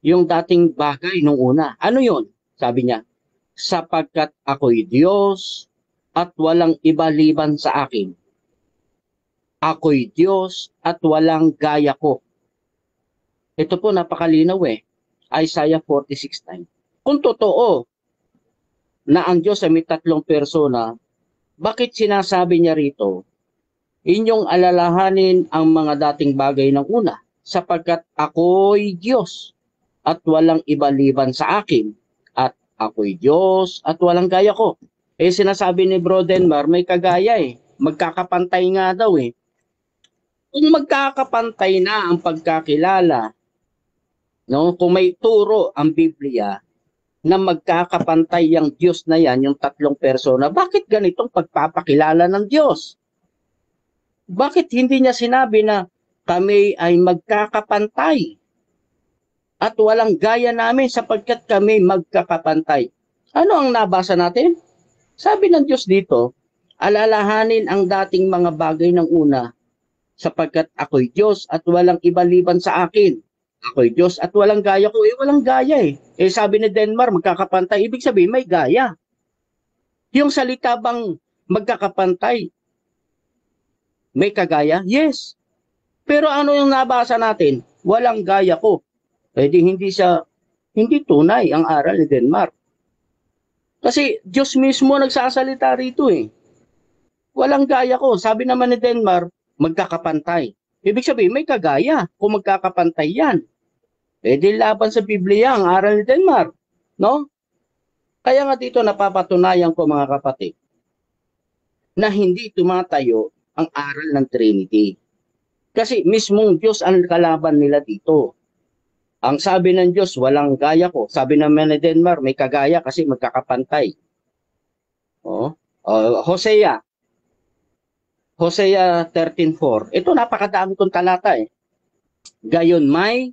Yung dating bagay ng una. Ano yun? Sabi niya, sapagkat ako'y Diyos at walang iba liban sa akin. Ako'y Diyos at walang gaya ko. Ito po napakalinaw eh. Isaiah 46:9. Kung totoo na ang Diyos ay may tatlong persona, bakit sinasabi niya rito, inyong alalahanin ang mga dating bagay ng una, sapagkat ako'y Diyos at walang iba liban sa akin, at ako'y Diyos at walang gaya ko. Sinasabi ni Bro Denmar, may kagaya eh. Magkakapantay nga daw eh. Kung magkakapantay na ang pagkakilala, no, kung may turo ang Biblia na magkakapantay ang Diyos na yan, yung tatlong persona, bakit ganitong pagpapakilala ng Diyos? Bakit hindi niya sinabi na kami ay magkakapantay at walang gaya namin sapagkat kami magkakapantay? Ano ang nabasa natin? Sabi ng Diyos dito, alalahanin ang dating mga bagay ng una sapagkat ako'y Diyos at walang iba liban sa akin. Ako'y Diyos at walang gaya ko. Walang gaya eh. Sabi ni Denmar, magkakapantay. Ibig sabihin, may gaya. Yung salita bang magkakapantay, may kagaya? Yes. Pero ano yung nabasa natin? Walang gaya ko. Hindi tunay ang aral ni Denmar. Kasi Diyos mismo nagsasalita rito eh. Walang gaya ko. Sabi naman ni Denmar, magkakapantay. Ibig sabihin, may kagaya kung magkakapantay yan. Di laban sa Biblia ang aral ni Denmar. No? Kaya nga dito napapatunayan ko mga kapatid na hindi tumatayo ang aral ng Trinity. Kasi mismong Diyos ang kalaban nila dito. Ang sabi ng Diyos, walang gaya ko. Sabi naman ni Denmar, may kagaya kasi magkakapantay. Hosea 13:4. Ito napakadami kong talata eh. Gayon may,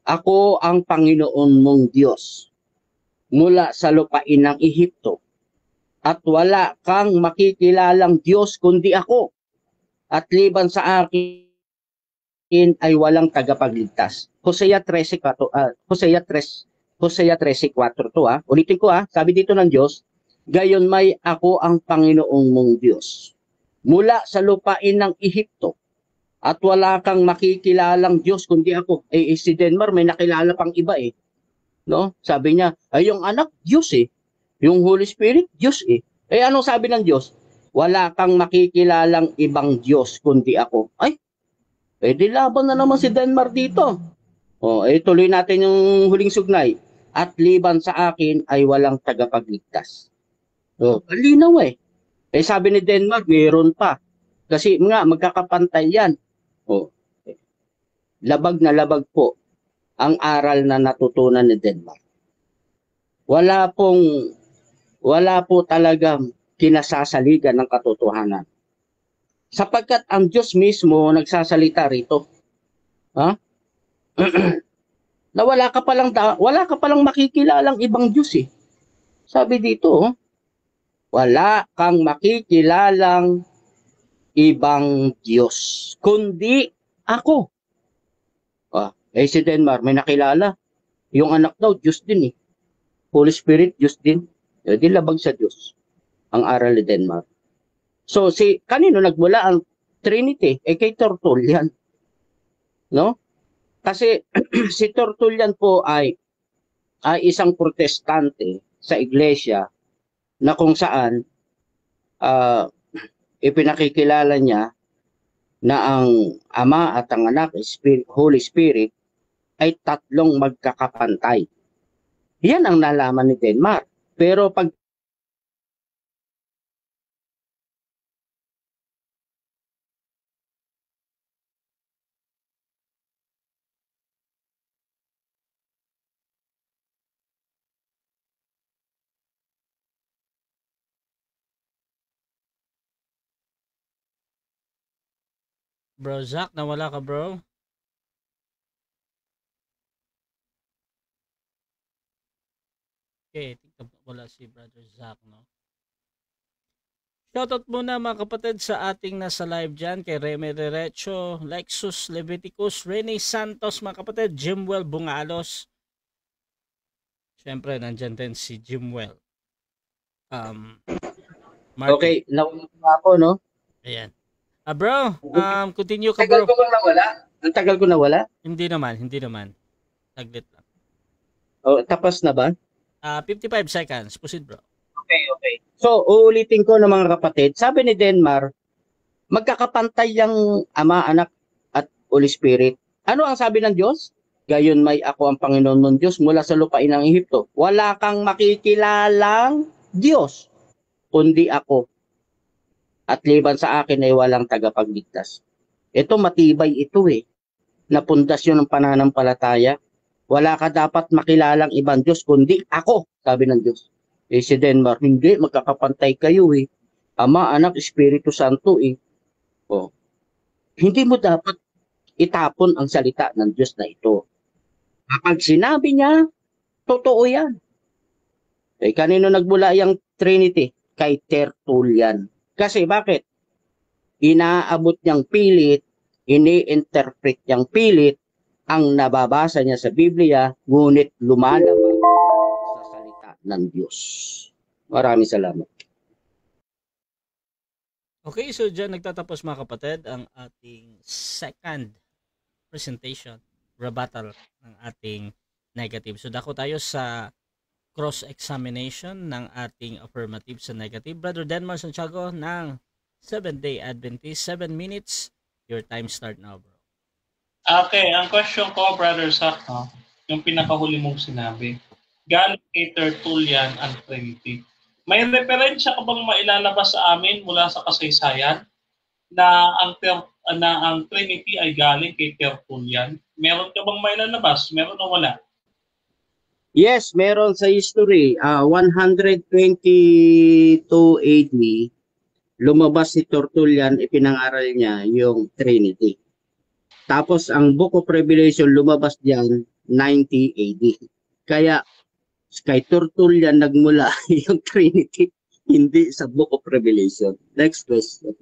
ako ang Panginoon mong Diyos mula sa lupain ng Ehipto. At wala kang makikilalang Diyos kundi ako. At liban sa akin ay walang tagapagligtas. Hosea 13:4 to ah. Ulitin ko ah, sabi dito ng Diyos, gayon may ako ang Panginoong mong Diyos mula sa lupain ng Ehipto. At wala kang makikilalang Diyos kundi ako. Si Denmar may nakilala pang iba eh. No? Sabi niya, ay yung anak, Diyos eh. Yung Holy Spirit, Diyos eh. Anong sabi ng Diyos? Wala kang makikilalang ibang Diyos kundi ako. Di laban na naman si Denmar dito. Tuloy natin yung huling sugnay. at liban sa akin ay walang tagapagligtas. So, linaw eh. Eh sabi ni Denmark, mayroon pa. Kasi nga, magkakapantay yan. Oh, labag na labag po ang aral na natutunan ni Denmark. Wala po talagang kinasasaligan ng katotohanan. Sapagkat ang Diyos mismo nagsasalita rito. Ha? Na wala ka palang makikilalang ibang Diyos eh. Sabi dito, wala kang makikilalang ibang Diyos, kundi ako. Si Denmark, may nakilala. Yung anak daw, Diyos din eh. Holy Spirit, Diyos din. Di labag sa Diyos ang aral ni Denmark. So, kanino nagmula ang Trinity? Kay Tertullian. No? Kasi si Tertullian po ay isang protestante sa iglesia na kung saan ipinakikilala niya na ang Ama at ang Anak, Holy Spirit, ay tatlong magkakapantay. Yan ang nalaman ni Denmark. Pero pag Bro Zach, nawala ka bro? Okay, tingnan wala si Brother Zach, no? Shoutout muna mga kapatid sa ating nasa live dyan, kay Reme Derecho, Lexus Leviticus, Rene Santos mga kapatid, Jimwell Bungalos. Siyempre, nandyan din si Jimwell. Okay, nawala ako, no? Ayan. Bro, continue ka Tagal bro. ko bang nawala? Ang tagal ko nawala? Hindi naman. Saglit lang. Tapos na ba? 55 seconds. Proceed bro. Okay. So, uulitin ko ng mga kapatid. Sabi ni Denmark, magkakapantay ang Ama, Anak, at Holy Spirit. Ano ang sabi ng Diyos? Gayon may ako ang Panginoon mong Diyos mula sa lupain ng Ehipto. Wala kang makikilalang Diyos, kundi ako. At liban sa akin ay walang tagapagligtas. Ito matibay ito eh, na pundasyon ng pananampalataya. Wala ka dapat makilalang ibang Diyos, kundi ako, sabi ng Diyos. Si Denmark, hindi, magkakapantay kayo eh. Ama, Anak, Espiritu Santo eh. Hindi mo dapat itapon ang salita ng Diyos na ito. Kapag sinabi niya, totoo yan. Kanino nagmula yung Trinity? Kay Tertullian. Kasi bakit? Inaabot niyang pilit, ini-interpret niyang pilit, ang nababasa niya sa Biblia, ngunit lumalabas sa salita ng Diyos. Maraming salamat. Okay, so dyan nagtatapos mga kapatid ang ating second presentation, rebuttal ng ating negative. So dako tayo sa cross-examination ng ating affirmative sa negative. Brother Denmark Santiago ng 7-day Adventist, 7 minutes. Your time start now, bro. Okay, ang question ko, Brother Zach, yung pinakahuli mong sinabi, galing kay Tertullian ang Trinity. May referensya ka bang mailalabas sa amin mula sa kasaysayan na ang Trinity ay galing kay Tertullian? Meron ka bang mailalabas? Meron o wala? Yes, meron sa history. 122 AD, lumabas si Tertullian, ipinangaral niya yung Trinity. Tapos ang Book of Revelation lumabas diyan 90 AD. Kaya kay Tertullian nagmula yung Trinity, hindi sa Book of Revelation. Next question.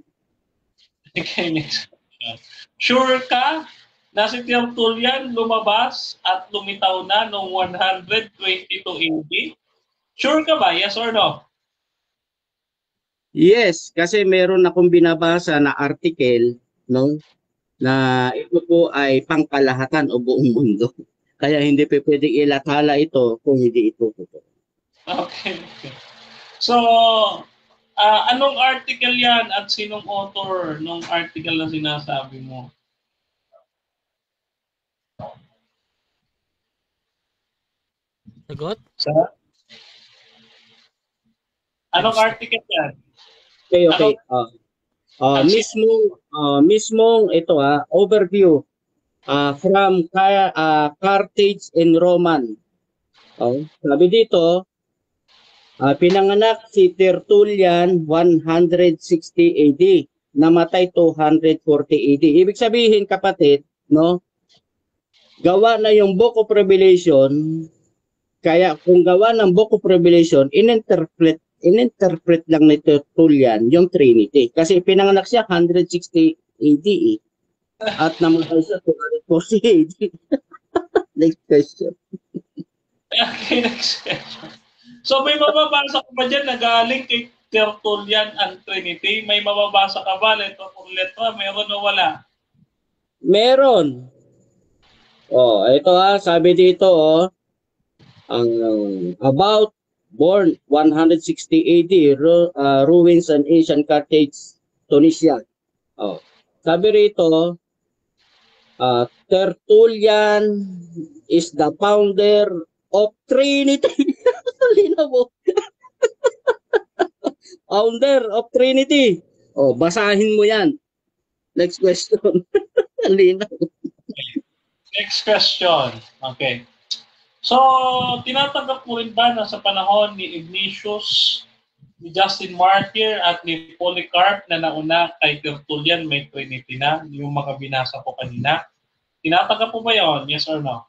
Okay, next question. Sure ka na si Tertullian lumabas at lumitaw na noong 122 AD? Sure ka ba? Yes or no? Yes, kasi meron akong binabasa na article, no, na ito po ay pangkalahatan o buong mundo. Kaya hindi pa pwedeng ilathala ito kung hindi ito totoo. Okay. So, anong article yan at sinong author ng article na sinasabi mo? Sagot? Sa anong article yan? Okay. Mismong ito overview from Carthage in Roman. Sabi dito, pinanganak si Tertullian 160 AD, namatay 240 AD. Ibig sabihin, kapatid, no? Gawa na yung Book of Revelation. Kaya kung gawa ng Book of Revelation, ininterpret lang ni Tertullian yung Trinity. Kasi pinanganak siya 160 AD at namatay siya 240 AD. Next question. Okay, next question. So may mababasa ka ba dyan na galing kay Tertullian ang Trinity? May mababasa ka ba? Letra por letra, meron o wala? Meron. Ito sabi dito ang about born 160 AD, ruins and ancient Carthage, Tunisia. Sabi rito, Tertullian is the founder of Trinity. Linaw mo. Founder of Trinity. Basahin mo yan. Next question. Linaw. Next question. Okay. So, tinatanggap mo rin ba na sa panahon ni Ignatius, ni Justin Martyr at ni Polycarp na nauna kay Tertullian may Trinity na, yung mga binasa ko kanina? Tinatanggap mo ba yun? Yes or no?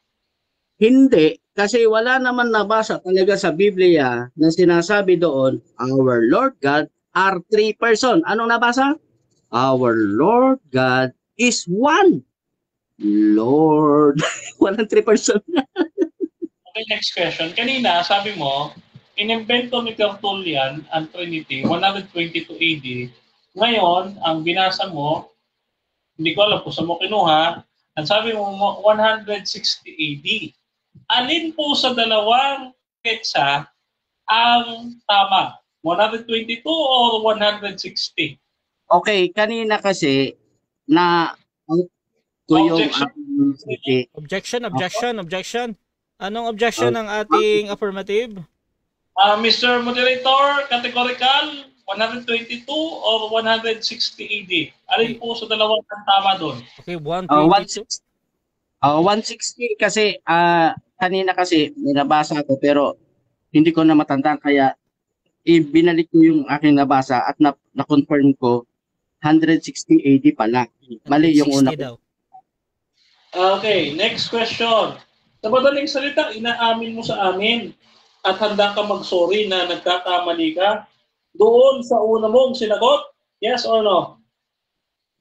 Hindi, kasi wala naman nabasa talaga sa Biblia na sinasabi doon, our Lord God are three person. Anong nabasa? Our Lord God is one. Lord. Walang three person. Okay, next question. Kanina, sabi mo, inimbento ni Tertullian ang Trinity, 122 AD. Ngayon, ang binasa mo, hindi ko alam kung saan mo kinuha, ang sabi mo, 160 AD. Alin po sa dalawang petsa ang tama? 122 or 160? Okay, kanina kasi na Objection. Anong objection ng ating affirmative? Mr. Moderator, categorical, 122 or 160 AD? Alin po sa dalawang ang tama doon? Okay, 122. 160 kasi kanina kasi nabasa ko pero hindi ko na matandaan kaya ibinalik ko yung aking nabasa at na-confirm ko 160 AD pala. Mali yung una ko. Okay, next question. Sa madaling salita, inaamin mo sa amin at handa ka mag-sorry na nagkakamali ka doon sa una mong sinagot? Yes or no?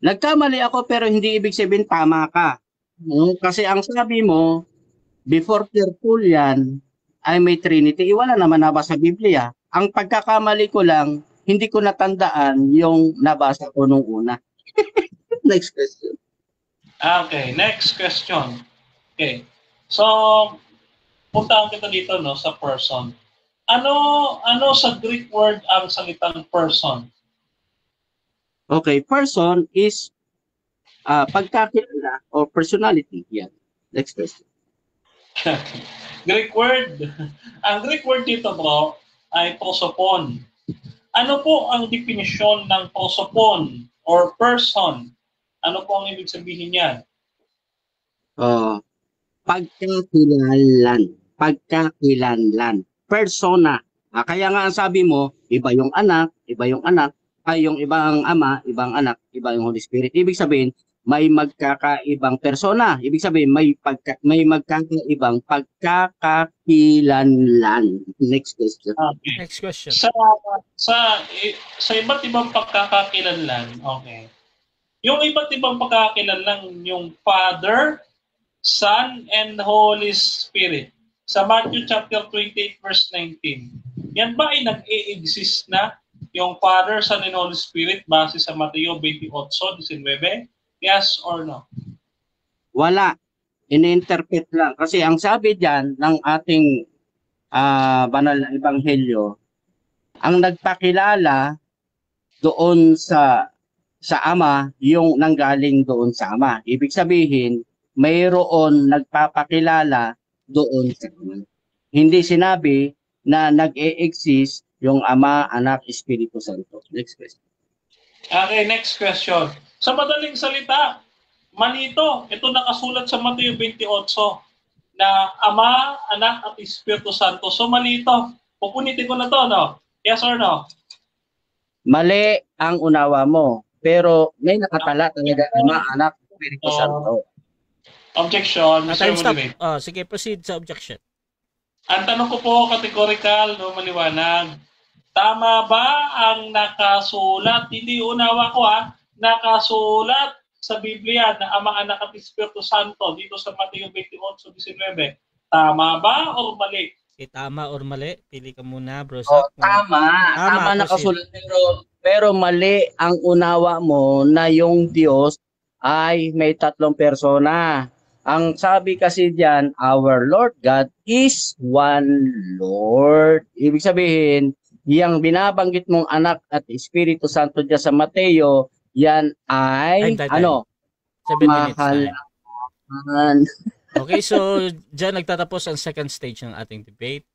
Nagkamali ako pero hindi ibig sabihin tama ka. Kasi ang sabi mo, before Tertullian ay may Trinity, wala naman nabasa sa Biblia. Ang pagkakamali ko lang, hindi ko natandaan yung nabasa ko nung una. Next question. Okay, next question. Okay. So, puntaan kita dito no sa person. Ano sa Greek word ang salitang person? Okay, person is pagkakilala or personality. Yeah. Next question. Greek word. Ang Greek word dito bro ay prosopon. Ano po ang definisyon ng prosopon or person? Ano po ang ibig sabihin niyan? Pagkakilanlan. Persona. Kaya nga ang sabi mo, iba yung anak, ay yung ibang ama, ibang anak, iba yung Holy Spirit. Ibig sabihin, may magkakaibang persona. Ibig sabihin, may magkakaibang pagkakakilanlan. Next question. Okay. Next question. Sa iba't ibang pagkakakilanlan, okay. Yung iba't ibang pagkakakilanlan, yung Father, Son, and Holy Spirit. Sa Matthew chapter 28 verse 19. Yan ba ay nag-e-exist na yung Father, Son, and Holy Spirit base sa Mateo 28:19? Yes or no? Wala. Ini-interpret lang. Kasi ang sabi diyan ng ating banal na ebanghelyo, ang nagpakilala doon sa Ama, yung nanggaling doon sa Ama. Ibig sabihin, mayroon nagpapakilala doon sa Ama. Hindi sinabi na nag-e-exist yung Ama, Anak, Espiritu Santo. Next question. Okay, next question. Sa madaling salita, manito, ito nakasulat sa Mateo 28 na Ama, Anak at Espiritu Santo. So malito. Pupunitin ko na to, no? Yes or no? Mali ang unawa mo, pero may nakatala talaga Ama, Anak, Espiritu Santo. Objection, Mr. Time stop. Moderator. Sige, proceed sa objection. Ang tanong ko po, categorical, no, maliwanag. Tama ba ang nakasulat, hindi unawa ko nakasulat sa Biblia na Ama, Anak at Espiritu Santo dito sa Mateo 28:19? Tama ba o mali? Tama or mali? Pili ka muna, bro. Tama nakasulat, pero mali ang unawa mo na yung Diyos ay may tatlong persona. Ang sabi kasi diyan, our Lord God is one Lord. Ibig sabihin, yung binabanggit mong Anak at Espiritu Santo diyan sa Mateo, yan ay ano? 7 minutes mahal time. Okay, so dyan nagtatapos ang second stage ng ating debate.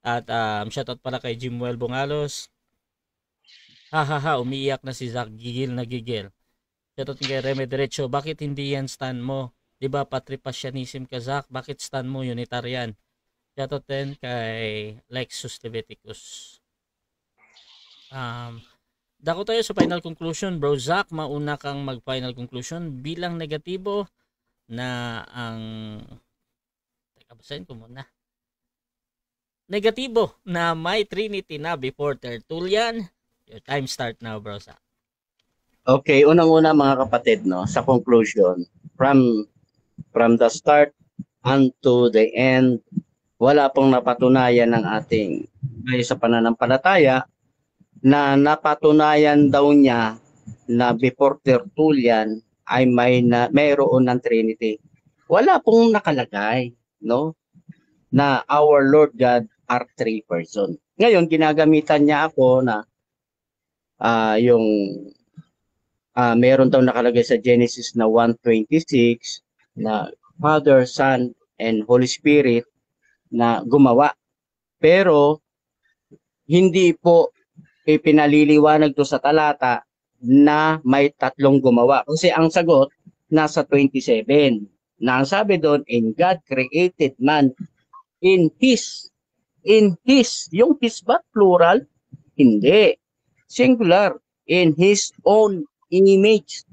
At shoutout pala kay Jimuel Bongalos. Umiiyak na si Zach, gigil na gigil. Shoutout kay Reme Derecho, bakit hindi yan stand mo? Diba patripasyanism ka, Zach? Bakit stand mo Unitarian? Shoutout din kay Lexus Leviticus. Dako tayo sa final conclusion, bro. Zach, mauna kang mag-final conclusion bilang negatibo na ang basahin ko muna. Negatibo na may Trinity na before Tertullian. Your time start now, bro. Zach. Okay, unang-una mga kapatid, no, sa conclusion, from the start unto the end, wala pong napatunayan ng ating sa pananampalataya na napatunayan daw niya na before Tertullian ay mayroon ng Trinity. Wala pong nakalagay, no, na our Lord God are three person. Ngayon, ginagamitan niya ako na meron daw nakalagay sa Genesis na 1:26 na Father, Son, and Holy Spirit na gumawa. Pero hindi po ipinaliliwanag to sa talata na may tatlong gumawa. Kasi ang sagot nasa 27. Na ang sabi doon, and God created man in His. Yung His ba plural? Hindi. Singular. In His own image.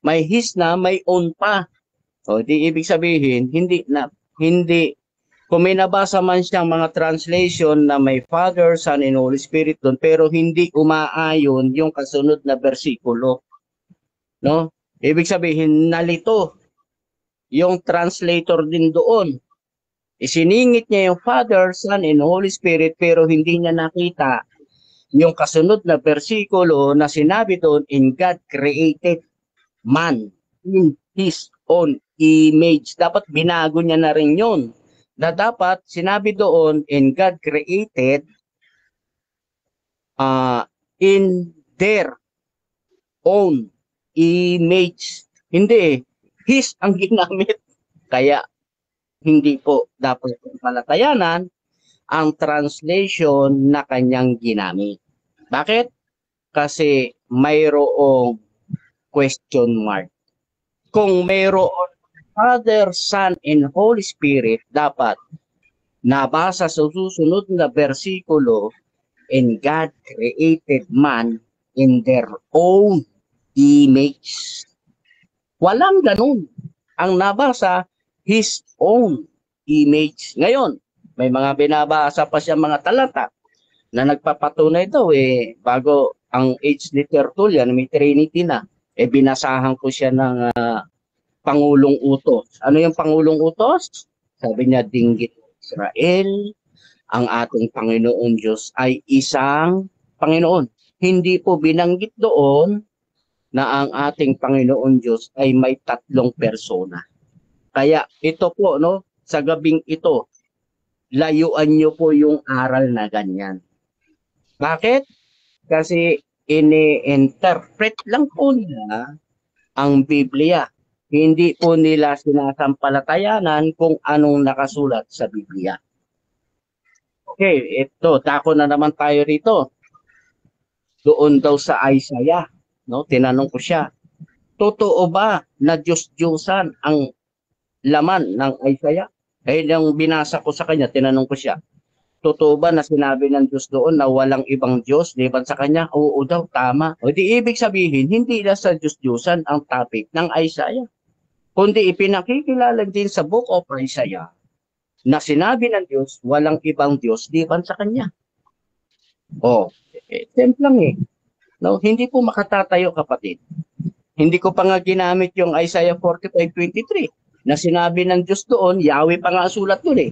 May His na, may own pa. O di ibig sabihin, hindi kung may nabasa man siyang mga translation na may Father, Son, and Holy Spirit doon, pero hindi umaayon yung kasunod na bersikulo. No? Ibig sabihin, nalito yung translator din doon. Isiningit niya yung Father, Son, and Holy Spirit, pero hindi niya nakita yung kasunod na bersikulo na sinabi doon, in God created man in His own image. Dapat binago niya na rin yun. Na dapat sinabi doon, in God created in their own image. Hindi, His ang ginamit. Kaya hindi po dapat palatayanan ang translation na kanyang ginamit. Bakit? Kasi mayroong question mark. Kung mayroon Father, Son, and Holy Spirit, dapat nabasa sa susunod na bersikulo, and God created man in their own image. Walang ganun. Ang nabasa, His own image. Ngayon, may mga binabasa pa siya mga talata na nagpapatunay daw bago ang age ni Tertullian, may Trinity na. Binasahan ko siya ng Pangulong Utos. Ano yung Pangulong Utos? Sabi niya, dinggit Israel, ang ating Panginoon Diyos ay isang Panginoon. Hindi po binanggit doon na ang ating Panginoon Diyos ay may tatlong persona. Kaya ito po, no, sa gabing ito, layuan niyo po yung aral na ganyan. Bakit? Kasi ini-interpret lang po nila ang Biblia. Hindi po nila sinasampalatayanan kung anong nakasulat sa Biblia. Okay, ito, dako na naman tayo rito. Doon daw sa Isaiah, no? Tinanong ko siya, totoo ba na Diyos-Diyosan ang laman ng Isaiah? Eh, nung binasa ko sa kanya, tinanong ko siya, totoo ba na sinabi ng Diyos doon na walang ibang Diyos liban sa kanya? Oo daw, tama. O di ibig sabihin, hindi na sa Diyos-Diyosan ang topic ng Isaiah, kundi ipinakikilala din sa Book of Isaiah na sinabi ng Diyos, walang ibang Diyos liban sa kanya. O, simple lang eh. No, hindi po makatatayo, kapatid. Hindi ko pa nga ginamit yung Isaiah 45:23 na sinabi ng Diyos doon, Yahweh pa nga sulat doon eh,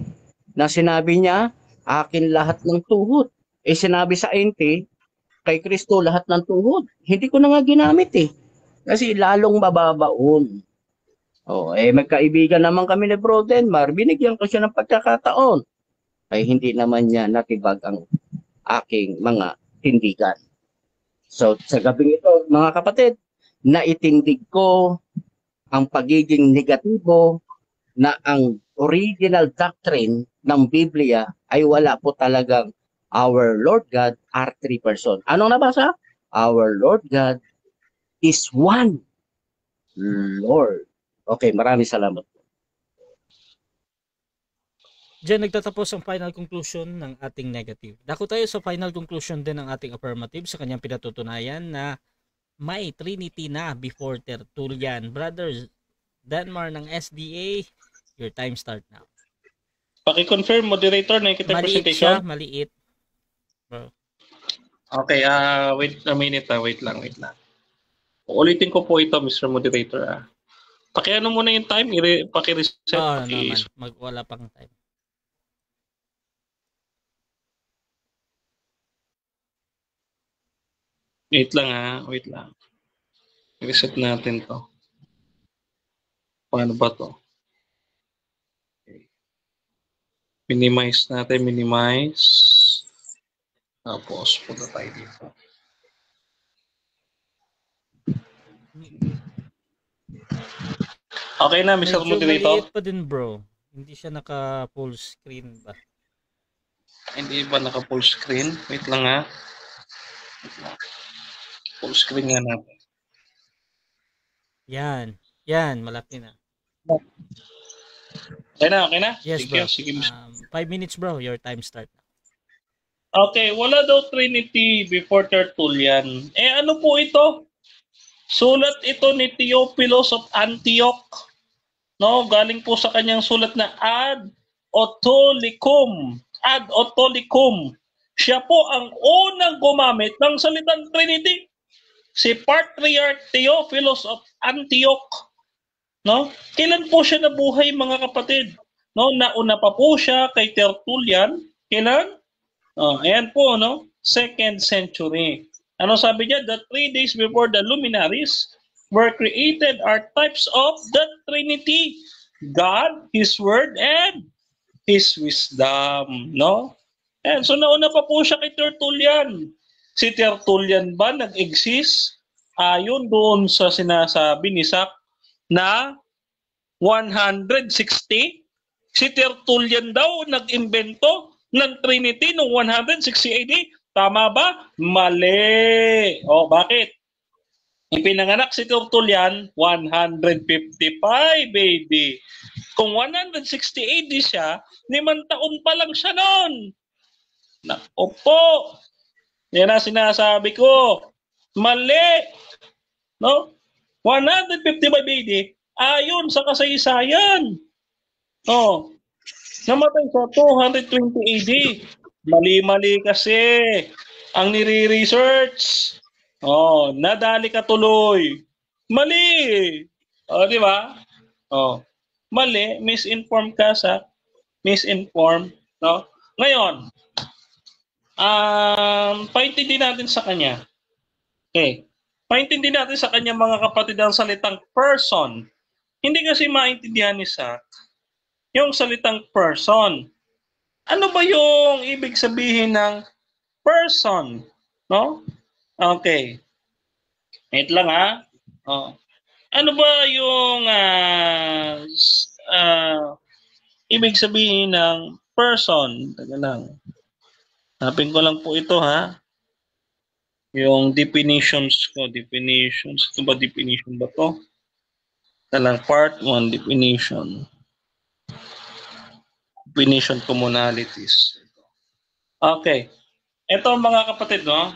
na sinabi niya, akin lahat ng tuhod. Eh sinabi sa ente, kay Kristo lahat ng tuhod. Hindi ko na nga ginamit eh. Kasi lalong mababaon. Oh, eh magkaibigan naman kami ni Bro Denmar, binigyan ko siya ng pagkakataon. Ay hindi naman niya natibag ang aking mga tindigan. So sa gabing ito, mga kapatid, naitindig ko ang pagiging negatibo na ang original doctrine ng Biblia ay wala po talagang our Lord God are three person. Anong nabasa? Our Lord God is one Lord. Okay, maraming salamat. Diyan nagtatapos ang final conclusion ng ating negative. Dako tayo sa final conclusion din ng ating affirmative sa kanyang pinatutunayan na may Trinity na before Tertullian. Brothers Denmar ng SDA, your time start now. Paki-confirm, moderator, nakikita yung Maliit presentation? siya, maliit. Bro. Okay, wait a minute, wait lang. Ulitin ko po ito, Mr. Moderator. Paki-ano muna yung time, paki-reset. Oo, naman, wala pang time. Wait lang. Reset natin to. Paano ba to? Okay. Minimize natin, Tapos, punta tayo dito. Okay na, Mr. Medyo Moderator? maliit pa din, bro. Hindi siya naka full screen ba? Hindi ba naka full screen? Wait lang. Full screen nga natin. Yan, malaki na. Okay na? Yes, Sige, bro. sige. 5 minutes, bro. Your time start. Okay, wala daw Trinity before Tertullian. Ano po ito? Sulat ito ni Theophilus of Antioch. No, galing po sa kanyang sulat na Ad Autolycum. Siya po ang unang gumamit ng salitang Trinity. Si Patriarch Theophilus of Antioch. No? Kailan po siya nabuhay, mga kapatid? No, nauna pa po siya kay Tertullian. Kailan? Ayan po, no? 2nd century. Ano sabi niya? The 3 days before the luminaries were created are types of the Trinity. God, His Word, and His wisdom. No? And so nauna pa po siya kay Tertullian. Si Tertullian ba nag-exist? Ayon doon sa sinasabi ni Sak na 160? Si Tertullian daw nag-imbento ng Trinity noong 160 AD. Tama ba? Mali. Bakit? Ipinanganak si Tertullian 155 AD. Kung 160 AD siya, 5 taon pa lang siya noon. Opo. Yan ang sinasabi ko. Mali. No? 155 AD, ayon sa kasaysayan. Namatay sa 220 AD. Mali-mali kasi ang nire-research. Nadali ka tuloy. Mali. Di ba? Mali, misinform ka sa misinform, no? Ngayon, paintindi natin sa kanya. Okay. Paintindi natin sa kanya, mga kapatid, ang salitang person. Hindi kasi maintindihan ni Sak yung salitang person. Ano ba yung ibig sabihin ng person? No? Okay. Wait lang Ano ba yung ibig sabihin ng person? Taga lang. Hanapin ko lang po ito, ha? Yung definitions ko. Definitions. Ito ba definition ba to? Talang part 1, definition. Definition commonalities. Okay. Ito mga kapatid, no?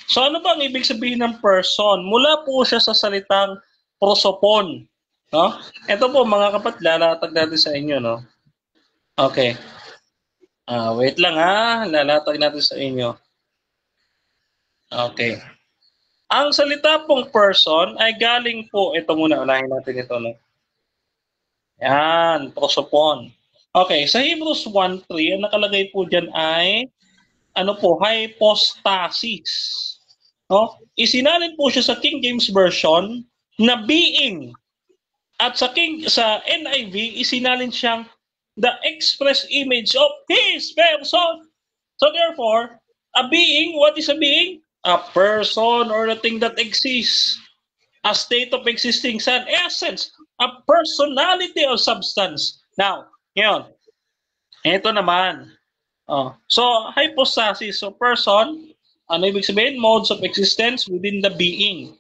So ano ba ang ibig sabihin ng person? Mula po siya sa salitang prosopon. No? Ito po mga kapatid, lalatag natin sa inyo, no? Okay. Wait lang, ha. Lalatag natin sa inyo. Okay. Ang salita pong person ay galing po, ito muna, unahin natin ito, no? Yan, prosopon. Okay, sa Hebrews 1:3, ang nakalagay po dyan ay, ano po, hypostasis. No? Isinalin po siya sa King James Version na being. At sa NIV, isinalin siyang the express image of His person. So therefore, a being, what is a being? A person or a thing that exists. A state of existing, an essence, a personality or substance. Now, yun. Ito naman. So, hypostasis, so person, ano ibig sabihin? Modes of existence within the being.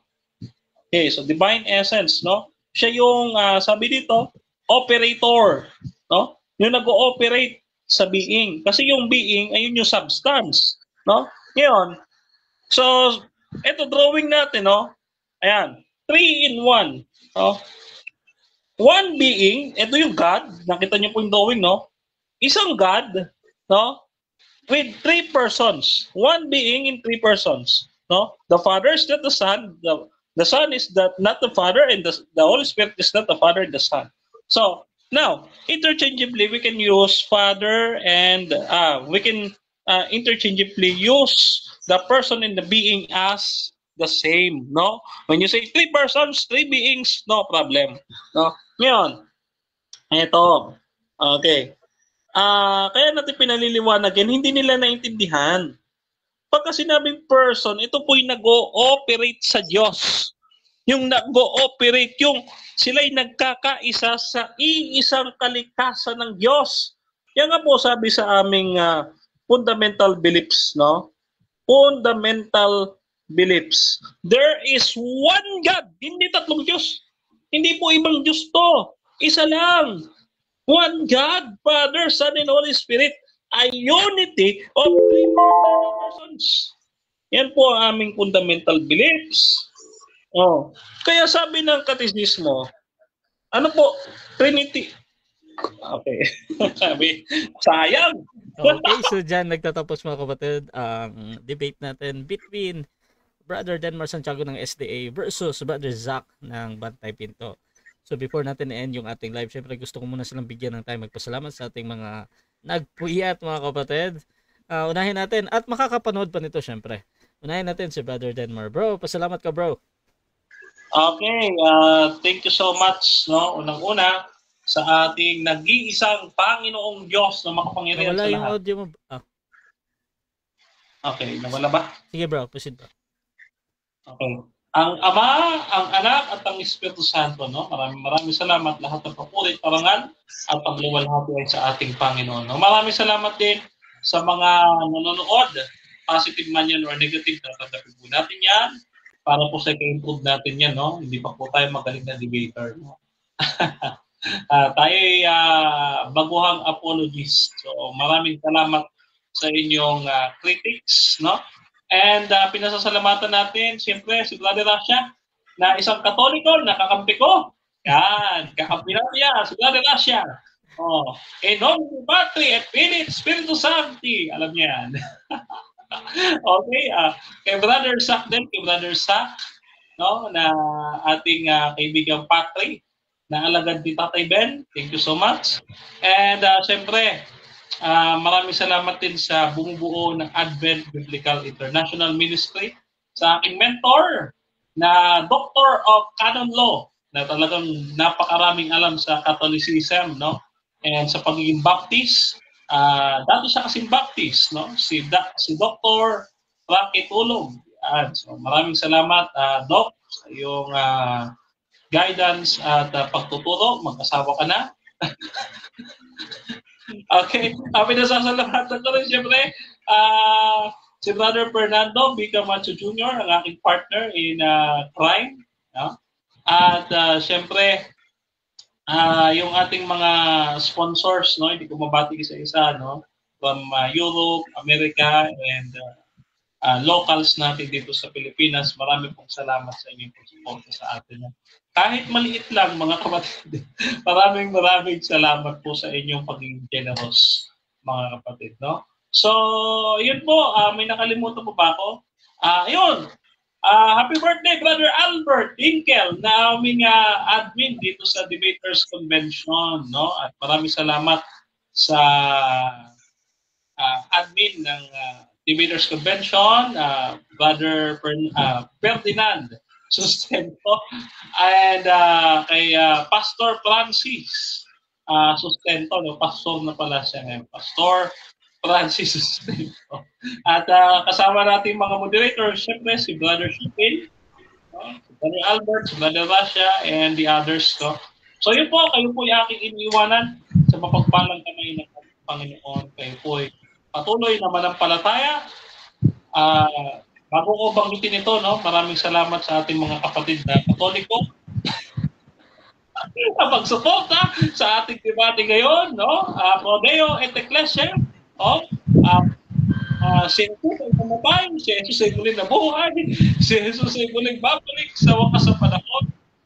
Okay, so divine essence, no? Siya yung, sabi dito, operator, no? Yung nag-ooperate sa being. Kasi yung being, ayun yung substance, no? Ngayon, so, ito drawing natin, no? Ayan, 3 in 1, no? One being, ito yung God, nakita niyo po yung drawing, no? Isang God, no? With 3 persons. One being in 3 persons, no? The Father is not the Son, the Son is not the Father, and the Holy Spirit is not the Father and the Son. So, now, interchangeably, we can use Father and we can interchangeably use the person and the being as the same, no? When you say 3 persons, 3 beings, no problem, no? Ngayon, ito, okay. Kaya natin pinaliliwanag yan, hindi nila naintindihan. Pagka sinabing person, ito po yung nag-ooperate sa Diyos. Yung nag-ooperate, yung sila'y nagkakaisa sa iisang kalikasan ng Diyos. Yan nga po sabi sa aming fundamental beliefs, no? Fundamental beliefs. There is one God, hindi 3 Diyos. Hindi po ibang Diyos to. Isa lang. One God, Father, Son, and Holy Spirit, a unity of 3 persons. Yan po ang aming fundamental beliefs. Kaya sabi ng katekismo, ano po, Trinity. Okay. Sabi, sayang. Okay, so dyan nagtatapos mga kapatid ang debate natin between Brother Denmar Santiago ng SDA versus Brother Zach ng Bantay Pinto. So before natin i-end yung ating live, syempre gusto ko muna silang bigyan ng time magpasalamat sa ating mga nagpuyat mga kapatid. Unahin natin at makakapanood pa nito syempre. Unahin natin si Brother Denmar. Bro, pasalamat ka bro. Okay, thank you so much, no? Unang-una sa ating nag-iisang Panginoong Diyos na makapangyarihan Nawala sa yung lahat. audio mo. Okay, nawala ba? Sige bro, proceed bro. Okay. Ang Ama, ang Anak at ang Espiritu Santo, no? Maraming salamat, lahat ng papuri, parangal at pagluwalhati ay sa ating Panginoon. No? Maraming salamat din sa mga nanonood, positive man yan or negative, tatapin po natin yan para po sa i-improve natin yan, no? Hindi pa po tayo magaling na debater, no? Tayo ay baguhang apologies. So maraming salamat sa inyong critics, no? And pinasasalamatan natin, siyempre, si Brother Rasha, na isang Katoliko, nakakampi ko. Yan, kakampi natin yan, si Brother Rasha. In nome of Patri et Filii et Spiritus Sancti. Alam niya yan. Okay, kay Brother Zach din, kay Brother Zach, no, na ating kaibigang Patri, na alagad ni Tatay Ben. Thank you so much. And siyempre, maraming salamat din sa bumubuo ng Advent Biblical International Ministry, sa aking mentor na Doctor of Canon Law, na talagang napakaraming alam sa Catholicism, no? And sa pagiging Baptist, dati siya kasing Baptist, no? Si Dr. Rocky Tulog. So maraming salamat, Doc, sa iyong guidance at pagtuturo. Mag-asawa ka na. Okay, pinasasalamatan ko rin siyempre si Brother Fernando B. Camacho Jr., ang aking partner in crime. No? At siyempre, yung ating mga sponsors, no, hindi ko mabati isa-isa, no, from Europe, America, and locals natin dito sa Pilipinas. Marami pong salamat sa inyong pagsuporta sa atin. Kahit maliit lang, mga kapatid, maraming salamat po sa inyong pagiging generous, mga kapatid. No? So, yun po. May nakalimutan po ba ako? Yun. Happy birthday, Brother Albert Dinkel, na aming admin dito sa Debaters Convention. No? At maraming salamat sa admin ng Debaters Convention, Brother Ferdinand Sustento, and kay Pastor Francis Sustento, no? Pastor na pala siya ngayon, Pastor Francis Sustento. At kasama natin mga moderators, syempre si Brother Shipin, si Brother Albert, si Brother Rasha, and the others. No? So yun po, kayo po yung aking iniiwanan sa mapagpalang kamay ng Panginoon. Kayo po ay patuloy na manampalataya. Bago ko banggitin ito, no, maraming salamat sa ating mga kapatid na Katoliko na pagsuporta sa ating debate ngayon, no? Pro Deo et Ecclesia, no? Si Jesus ay namatay, si Jesus ay muling nabuhay, si Jesus ay muling babalik sa wakas ng panahon.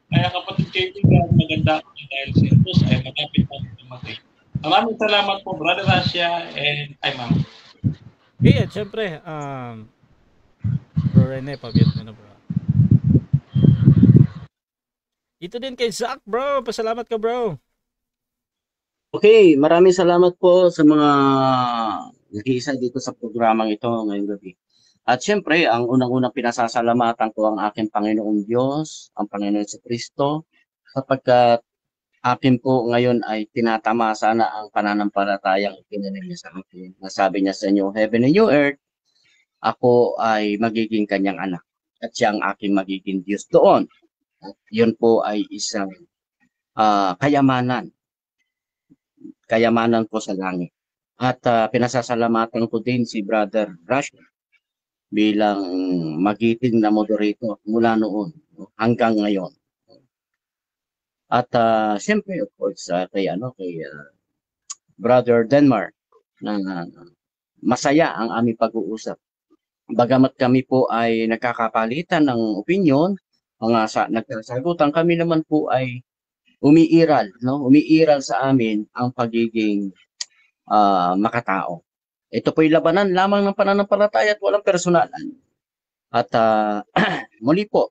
Kaya kapatid kaibigan, maganda dahil si Jesus ay magapit na namatay. Maraming salamat po, Brother Rasha, and ay ma'am. Okay, at syempre, Bro Rene, pabiyot mo na bro. Dito din kay Zach, bro. Pasalamat ka, bro. Okay, maraming salamat po sa mga nag-iisa dito sa programang ito ngayong gabi. At syempre, ang unang-unang pinasasalamatan ko ang aking Panginoong Diyos, ang Panginoon sa Kristo, sapagkat akin po ngayon ay tinatamasa na ang pananampalatayang itinanim niya sa akin. Nasabi niya sa inyo, heaven and new earth, ako ay magiging kanyang anak. At siya ang aking magiging Diyos doon. At yun po ay isang kayamanan. Kayamanan po sa langit. At pinasasalamatan ko din si Brother Rush bilang magiting na moderator mula noon hanggang ngayon. At siyempre, of course, kay Brother Denmark, na masaya ang aming pag-uusap. Bagamat kami po ay nagkakapalitan ng opinion, nagsasagutan, kami naman po ay umiiral, no? Umiiral sa amin ang pagiging makatao. Ito po'y labanan lamang ng pananampalataya at walang personalan. At muli po,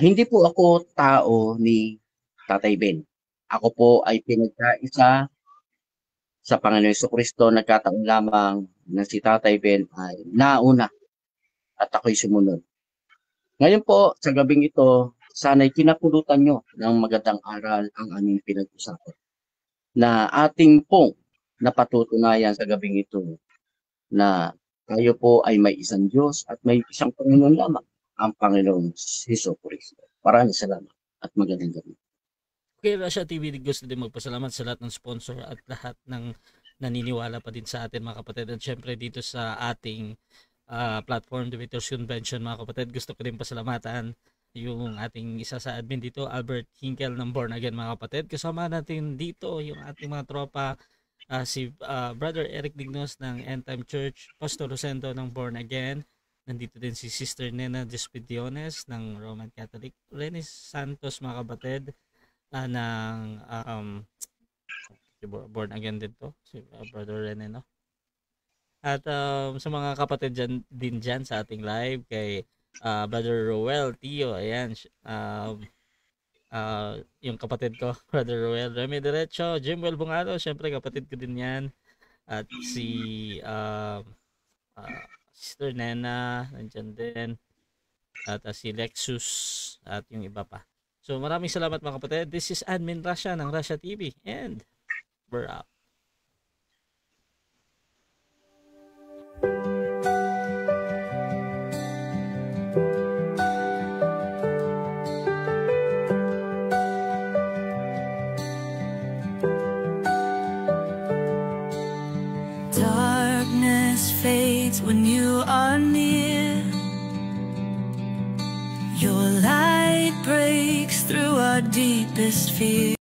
hindi po ako tao ni Tatay Ben. Ako po ay pinagkaisa sa Panginoon Jesucristo. Nagkataon lamang na si Tatay Ben ay nauna at ako'y sumunod. Ngayon po, sa gabing ito, sana'y kinapulutan nyo ng magandang aral ang aming pinag-usapan. Na ating pong napatutunayan sa gabing ito na tayo po ay may isang Diyos at may isang Panginoon lamang, ang Panginoong Jesucristo. Maraming salamat at magandang gabi. Okay, Russia TV, gusto din magpasalamat sa lahat ng sponsor at lahat ng naniniwala pa din sa atin, mga kapatid. At syempre dito sa ating platform, Debaters Convention, mga kapatid, gusto ko din pasalamatan yung ating isa sa admin dito, Albert Hinkel ng Born Again, mga kapatid. Kasama natin dito yung ating mga tropa, si Brother Eric Dignos ng End Time Church, Pastor Rosendo ng Born Again, nandito din si Sister Nena Despidiones ng Roman Catholic, Rene Santos, mga kapatid, ng Born Again din to, si Brother Rene, no? At sa mga kapatid din dyan sa ating live, kay Brother Roel Tio, ayan, yung kapatid ko, Brother Roel Remy Derecho, Jimwell Bungalo, syempre kapatid ko din yan. At si Sister Nena, nandyan din. At si Lexus, at yung iba pa. So maraming salamat, mga kapatid. This is Admin Rasha ng Rasha TV, and we're out. our deepest fear.